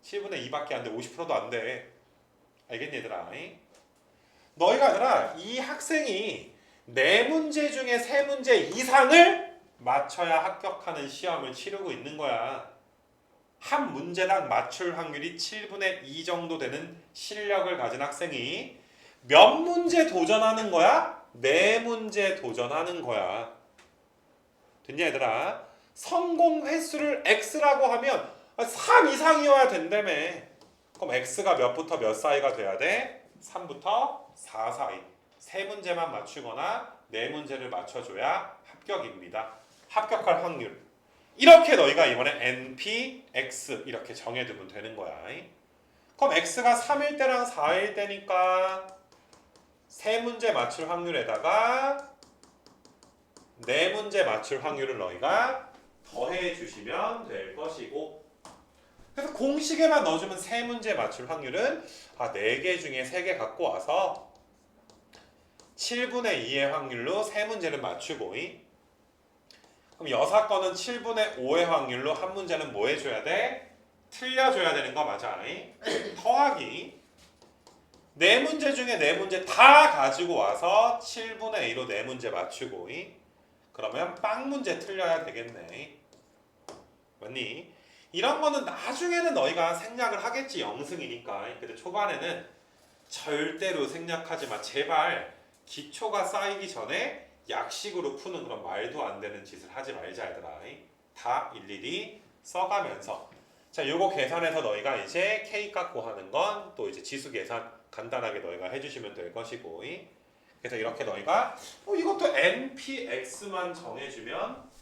7분의 2밖에 안 돼. 50%도 안 돼. 알겠니 얘들아? 너희가 얘들아 이 학생이 4문제 중에 3문제 이상을 맞춰야 합격하는 시험을 치르고 있는 거야. 한 문제당 맞출 확률이 7분의 2 정도 되는 실력을 가진 학생이 몇 문제 도전하는 거야? 4문제 도전하는 거야. 됐냐 얘들아? 성공 횟수를 x라고 하면 3 이상이어야 된다며. 그럼 x가 몇부터 몇 사이가 돼야 돼? 3부터 4 사이. 3문제만 맞추거나 4문제를 맞춰줘야 합격입니다. 합격할 확률. 이렇게 너희가 이번에 NP, X 이렇게 정해두면 되는 거야. 그럼 X가 3일 때랑 4일 때니까 3문제 맞출 확률에다가 4문제 맞출 확률을 너희가 더해 주시면 될 것이고, 그래서 공식에만 넣어주면 3문제 맞출 확률은 4개 중에 3개 갖고 와서 7분의 2의 확률로 3문제를 맞추고, 그럼 6건은 7분의 5의 확률로 한 문제는 뭐 해줘야 돼? 틀려줘야 되는 거 맞아? 더하기 4문제 중에 4문제 다 가지고 와서 7분의 2로 4문제 맞추고, 그러면 빵 문제 틀려야 되겠네. 맞니? 이런 거는 나중에는 너희가 생략을 하겠지, 영승이니까. 근데 초반에는 절대로 생략하지 마. 제발 기초가 쌓이기 전에 약식으로 푸는 그런 말도 안 되는 짓을 하지 말자 얘들아. 다 일일이 써가면서. 자, 요거 계산해서 너희가 이제 K 값고 하는 건 또 이제 지수 계산 간단하게 너희가 해주시면 될 것이고. 그래서 이렇게 너희가 이것도 NPX만 정해주면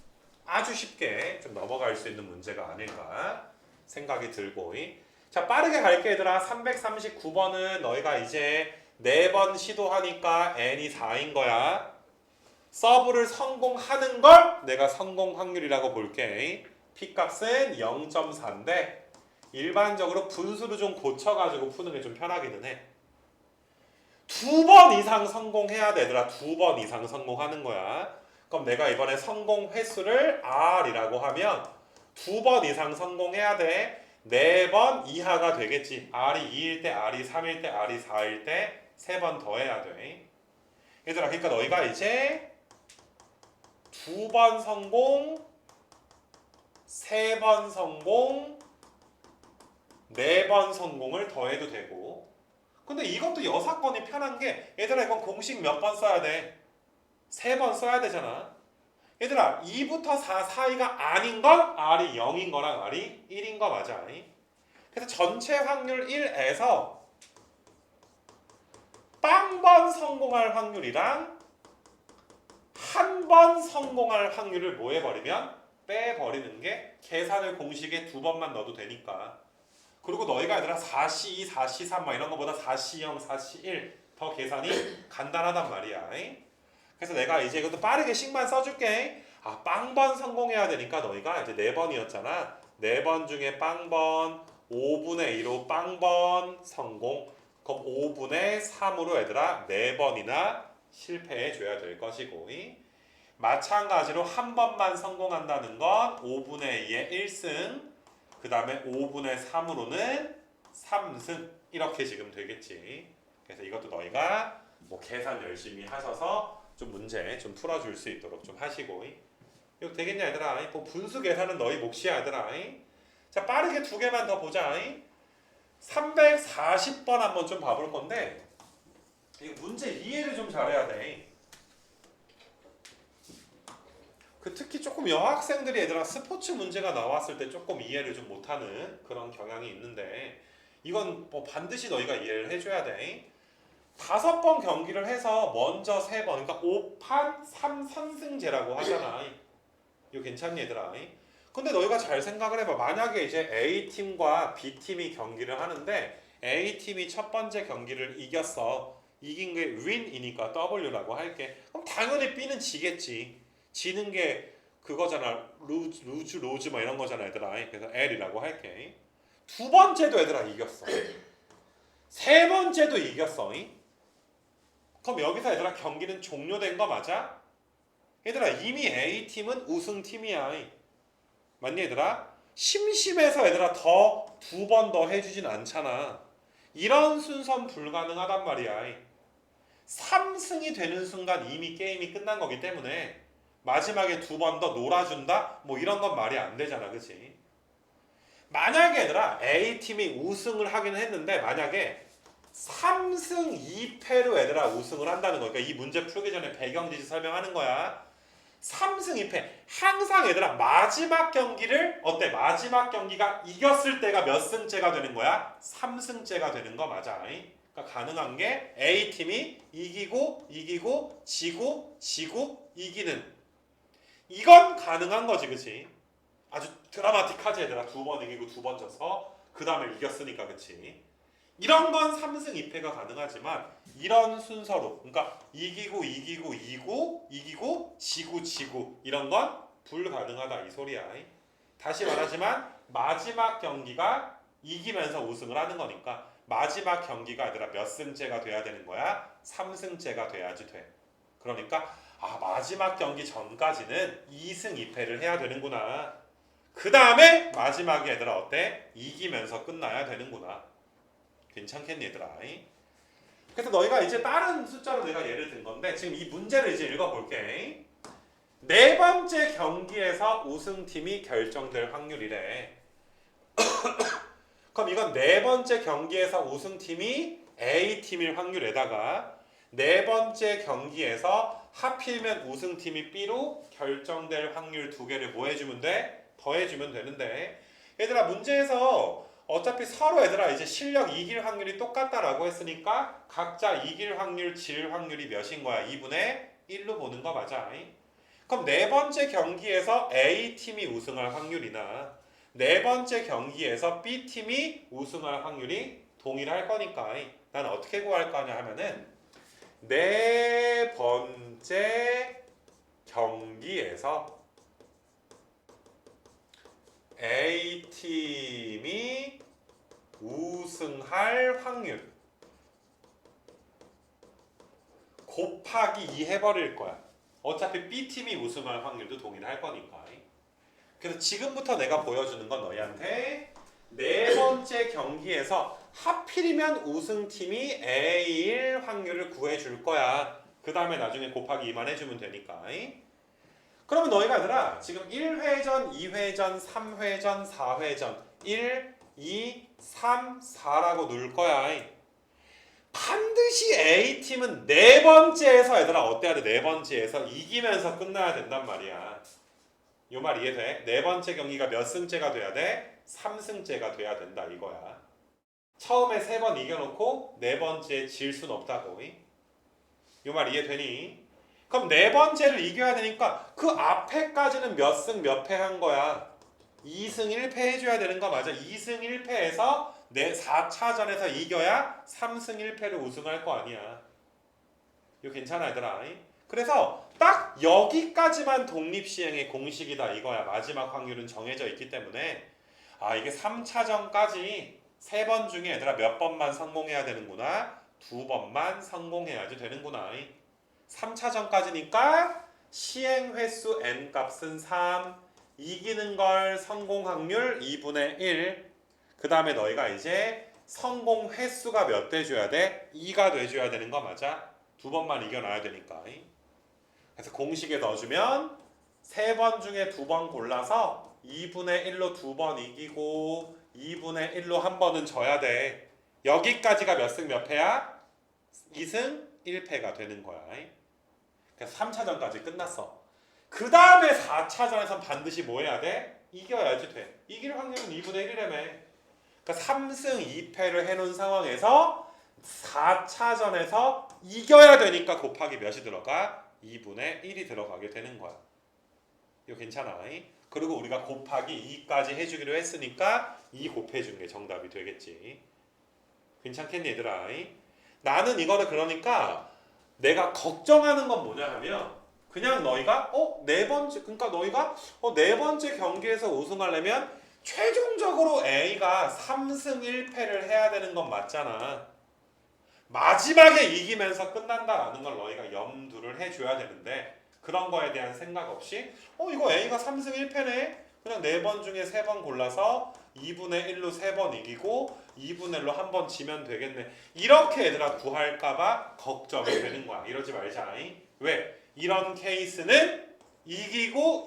아주 쉽게 좀 넘어갈 수 있는 문제가 아닐까 생각이 들고. 자, 빠르게 갈게 얘들아. 339번은 너희가 이제 4번 시도하니까 n이 4인 거야. 서브를 성공하는 걸 내가 성공 확률이라고 볼게. P값은 0.4인데 일반적으로 분수를 좀 고쳐가지고 푸는 게 좀 편하기는 해. 2번 이상 성공해야 되더라. 2번 이상 성공하는 거야. 그럼 내가 이번에 성공 횟수를 R이라고 하면 2번 이상 성공해야 돼. 4번 이하가 되겠지. R이 2일 때, R이 3일 때, R이 4일 때 3번 더 해야 돼. 얘들아, 그러니까 너희가 이제 2번 성공, 3번 성공, 4번 성공을 더해도 되고. 근데 이것도 6건이 편한 게 얘들아, 이건 공식 몇 번 써야 돼? 3번 써야 되잖아. 얘들아, 2부터 4 사이가 아닌 건 R이 0인 거랑 R이 1인 거 맞아. 그래서 전체 확률 1에서 빵번 성공할 확률이랑 한 번 성공할 확률을 뭐 해버리면 빼버리는 게 계산을 공식에 2번만 넣어도 되니까. 그리고 너희가 얘들아 4C2, 4C3 막 이런 거보다 4C0, 4C1 더 계산이 간단하단 말이야. 그래서 내가 이제 이것도 빠르게 식만 써줄게. 빵번 성공해야 되니까 너희가 이제 4번이었잖아. 4번 중에 빵번 5분의 2로 빵번 성공. 그럼 5분의 3으로 얘들아 4번이나 실패해 줘야 될 것이고, 마찬가지로 한 번만 성공한다는 건 5분의 2의 1승, 그 다음에 5분의 3으로는 3승 이렇게 지금 되겠지. 그래서 이것도 너희가 뭐 계산 열심히 하셔서 좀 문제 좀 풀어줄 수 있도록 좀 하시고. 이거 되겠냐 얘들아? 뭐 분수 계산은 너희 몫이야 얘들아. 자, 빠르게 2개만 더 보자. 340번 한번 좀 봐볼 건데, 이 문제 이해를 좀 잘해야 돼. 특히 조금 여학생들이 얘들아 스포츠 문제가 나왔을 때 조금 이해를 좀 못하는 그런 경향이 있는데, 이건 뭐 반드시 너희가 이해를 해줘야 돼. 5번 경기를 해서 먼저 3번, 그러니까 5판 3선승제라고 하잖아. 이거 괜찮니 얘들아? 근데 너희가 잘 생각을 해봐. 만약에 이제 A팀과 B팀이 경기를 하는데 A팀이 첫 번째 경기를 이겼어. 이긴 게 win이니까 W라고 할게. 그럼 당연히 B는 지겠지. 지는 게 그거잖아. 로즈 막 이런 거잖아 얘들아. 그래서 L이라고 할게. 2번째도 얘들아 이겼어. 3번째도 이겼어. 그럼 여기서 얘들아 경기는 종료된 거 맞아? 얘들아 이미 A팀은 우승팀이야. 맞니 얘들아? 심심해서 얘들아 더 2번 더 해주진 않잖아. 이런 순서는 불가능하단 말이야. 3승이 되는 순간 이미 게임이 끝난 거기 때문에 마지막에 두 번 더 놀아준다? 뭐 이런 건 말이 안 되잖아, 그치? 만약에 얘들아 A팀이 우승을 하긴 했는데 만약에 3승 2패로 얘들아 우승을 한다는 거니까 이 문제 풀기 전에 배경지시 설명하는 거야. 3승 2패. 항상 얘들아 마지막 경기를 어때? 마지막 경기가 이겼을 때가 몇 승째가 되는 거야? 3승째가 되는 거 맞아. 그러니까 가능한 게 A팀이 이기고 지고 이기는 이건 가능한 거지, 그치? 아주 드라마틱하지 얘들아. 두 번 이기고 두 번 져서 그 다음에 이겼으니까, 그치? 이런 건 3승 2패가 가능하지만 이런 순서로 그러니까 이기고 지고 이런 건 불가능하다 이 소리야. 다시 말하지만 마지막 경기가 이기면서 우승을 하는 거니까 마지막 경기가 얘들아 몇 승째가 돼야 되는 거야? 3승째가 돼야지 돼. 그러니까 마지막 경기 전까지는 2승 2패를 해야 되는구나. 그 다음에 마지막에 얘들아 어때? 이기면서 끝나야 되는구나. 괜찮겠니 얘들아? 그래서 너희가 이제 다른 숫자로 내가 예를 든 건데 지금 이 문제를 이제 읽어볼게. 네 번째 경기에서 우승팀이 결정될 확률이래. 그럼 이건 네 번째 경기에서 우승팀이 A팀일 확률에다가 네 번째 경기에서 하필이면 우승팀이 B로 결정될 확률 두 개를 뭐 해주면 돼? 더해주면 되는데 얘들아 문제에서 어차피 서로 얘들아 이제 실력 이길 확률이 똑같다라고 했으니까 각자 이길 확률, 질 확률이 몇인 거야? 2분의 1로 보는 거 맞아? 그럼 네 번째 경기에서 A팀이 우승할 확률이나 네 번째 경기에서 B팀이 우승할 확률이 동일할 거니까 난 어떻게 구할 거냐 하면은 네 번째 경기에서 A팀이 우승할 확률 곱하기 2 해버릴 거야. 어차피 B팀이 우승할 확률도 동일할 거니까. 그래서 지금부터 내가 보여주는 건 너희한테 네 번째 경기에서 하필이면 우승팀이 A일 확률을 구해줄 거야. 그 다음에 나중에 곱하기 2만 해주면 되니까. 그러면 너희가 얘들아 지금 1회전, 2회전, 3회전, 4회전 1, 2, 3, 4라고 놓을 거야. 반드시 A팀은 네 번째에서 얘들아 어때야 돼? 네 번째에서 이기면서 끝나야 된단 말이야. 요 말 이해돼? 네 번째 경기가 몇 승째가 돼야 돼? 3승째가 돼야 된다 이거야. 처음에 3번 이겨놓고 네 번째에 질 순 없다고. 요 말 이해되니? 그럼 네 번째를 이겨야 되니까 그 앞에까지는 몇 승 몇 패 한 거야? 2승 1패 해줘야 되는 거 맞아? 2승 1패에서 내 4차전에서 이겨야 3승 1패로 우승할 거 아니야. 이거 괜찮아 얘들아? 그래서 딱 여기까지만 독립시행의 공식이다 이거야. 마지막 확률은 정해져 있기 때문에 이게 3차전까지 3번 중에 얘들아 몇 번만 성공해야 되는구나. 2번만 성공해야지 되는구나. 3차전까지니까 시행 횟수 n값은 3, 이기는 걸 성공 확률 2분의 1. 그 다음에 너희가 이제 성공 횟수가 몇 돼줘야 돼? 2가 돼줘야 되는 거 맞아? 2번만 이겨놔야 되니까. 그래서 공식에 넣어주면 3번 중에 2번 골라서 2분의 1로 2번 이기고 2분의 1로 한 번은 져야 돼. 여기까지가 몇 승 몇 패야? 2승 1패가 되는 거야. 그래서 3차전까지 끝났어. 그 다음에 4차전에선 반드시 뭐 해야 돼? 이겨야지 돼. 이길 확률은 2분의 1이라며. 그러니까 3승 2패를 해놓은 상황에서 4차전에서 이겨야 되니까 곱하기 몇이 들어가? 2분의 1이 들어가게 되는 거야. 이거 괜찮아? 그리고 우리가 곱하기 2까지 해주기로 했으니까 2 곱해준 게 정답이 되겠지. 괜찮겠니 얘들아? 나는 이거를 그러니까 내가 걱정하는 건 뭐냐 하면 그냥 너희가 네 번째 그러니까 너희가 네 번째 경기에서 우승하려면 최종적으로 A가 3승 1패를 해야 되는 건 맞잖아. 마지막에 이기면서 끝난다라는 걸 너희가 염두를 해줘야 되는데 그런 거에 대한 생각 없이 이거 A가 3승 1패네? 그냥 4번 중에 3번 골라서 2분의 1로 3번 이기고 2분의 1로 한 번 지면 되겠네. 이렇게 얘들아 구할까봐 걱정이 되는 거야. 이러지 말자. 왜? 이런 케이스는 이기고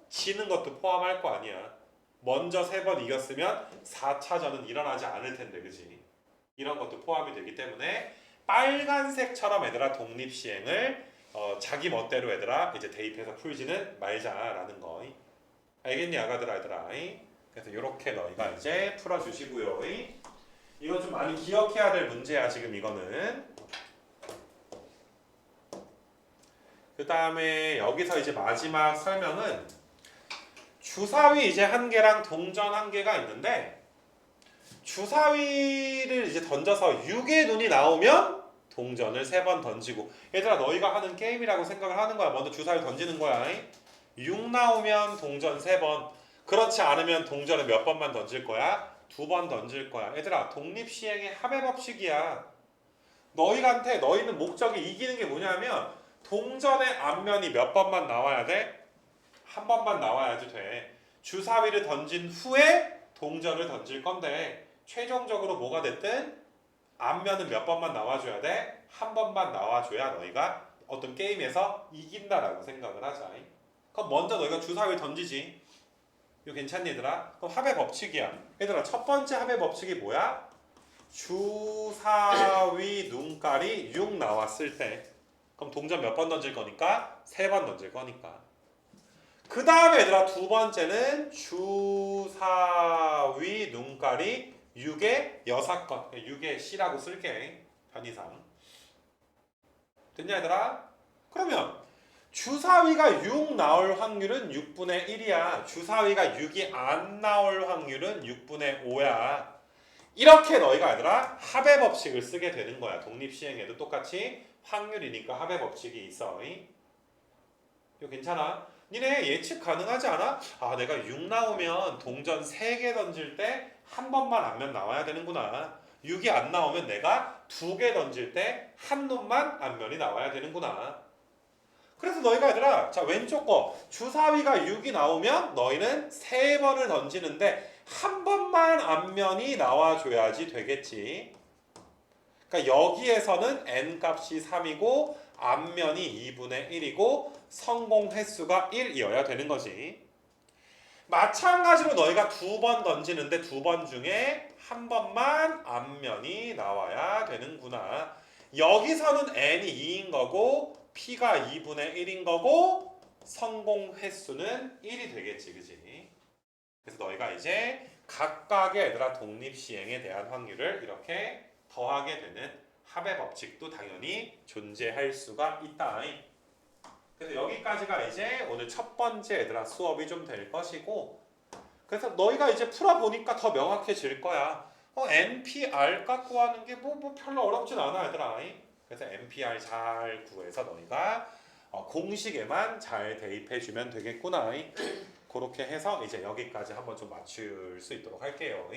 지는 것도 포함할 거 아니야. 먼저 3번 이겼으면 4차전은 일어나지 않을 텐데, 그지? 이런 것도 포함이 되기 때문에 빨간색처럼 얘들아 독립시행을 자기 멋대로 얘들아 이제 대입해서 풀지는 말자라는 거. 알겠니, 아가들아, 얘들아? 그래서 이렇게 너희가 이제 풀어주시고요. 이건 좀 많이 기억해야 될 문제야, 지금 이거는. 그 다음에 여기서 이제 마지막 설명은 주사위 이제 한 개랑 동전 한 개가 있는데 주사위를 이제 던져서 6의 눈이 나오면 동전을 3번 던지고 얘들아 너희가 하는 게임이라고 생각을 하는 거야. 먼저 주사위 던지는 거야. 6 나오면 동전 3번 그렇지 않으면 동전을 몇 번만 던질 거야? 2번 던질 거야. 얘들아 독립시행의 합의 법칙이야. 너희는 목적이 이기는 게 뭐냐면 동전의 앞면이 몇 번만 나와야 돼? 한 번만 나와야지 돼. 주사위를 던진 후에 동전을 던질 건데 최종적으로 뭐가 됐든 앞면은 몇 번만 나와줘야 돼? 한 번만 나와줘야 너희가 어떤 게임에서 이긴다라고 생각을 하자. 그럼 먼저 너희가 주사위 던지지. 이거 괜찮니 얘들아? 그럼 합의 법칙이야. 얘들아 첫 번째 합의 법칙이 뭐야? 주사위 눈깔이 6 나왔을 때 그럼 동전 몇 번 던질 거니까? 3번 던질 거니까. 그 다음에 얘들아 두 번째는 주사위 눈깔이 6의 6건 6의 C라고 쓸게. 편의상 됐냐 얘들아? 그러면 주사위가 6 나올 확률은 6분의 1이야. 주사위가 6이 안 나올 확률은 6분의 5야. 이렇게 너희가 얘들아 합의 법칙을 쓰게 되는 거야. 독립시행에도 똑같이 확률이니까 합의 법칙이 있어. 이거 괜찮아? 니네 예측 가능하지 않아? 아 내가 6 나오면 동전 3개 던질 때 한 번만 앞면 나와야 되는구나. 6이 안 나오면 내가 2개 던질 때 한 놈만 앞면이 나와야 되는구나. 그래서 너희가 얘들아 자 왼쪽 거 주사위가 6이 나오면 너희는 3번을 던지는데 한 번만 앞면이 나와줘야지 되겠지. 그러니까 여기에서는 n값이 3이고 앞면이 2분의 1이고 성공 횟수가 1이어야 되는 거지. 마찬가지로 너희가 2번 던지는데 2번 중에 한 번만 앞면이 나와야 되는구나. 여기서는 n이 2인 거고 p가 2분의 1인 거고 성공 횟수는 1이 되겠지, 그지? 그래서 너희가 이제 각각의 얘들아 독립시행에 대한 확률을 이렇게 더하게 되는 합의 법칙도 당연히 존재할 수가 있다. 그래서 여기까지가 이제 오늘 첫 번째 얘들아 수업이 좀 될 것이고 그래서 너희가 이제 풀어보니까 더 명확해질 거야. NPR 갖고 하는 게 뭐 별로 어렵진 않아 얘들아. 그래서 NPR 잘 구해서 너희가 공식에만 잘 대입해주면 되겠구나. 그렇게 해서 이제 여기까지 한번 좀 맞출 수 있도록 할게요.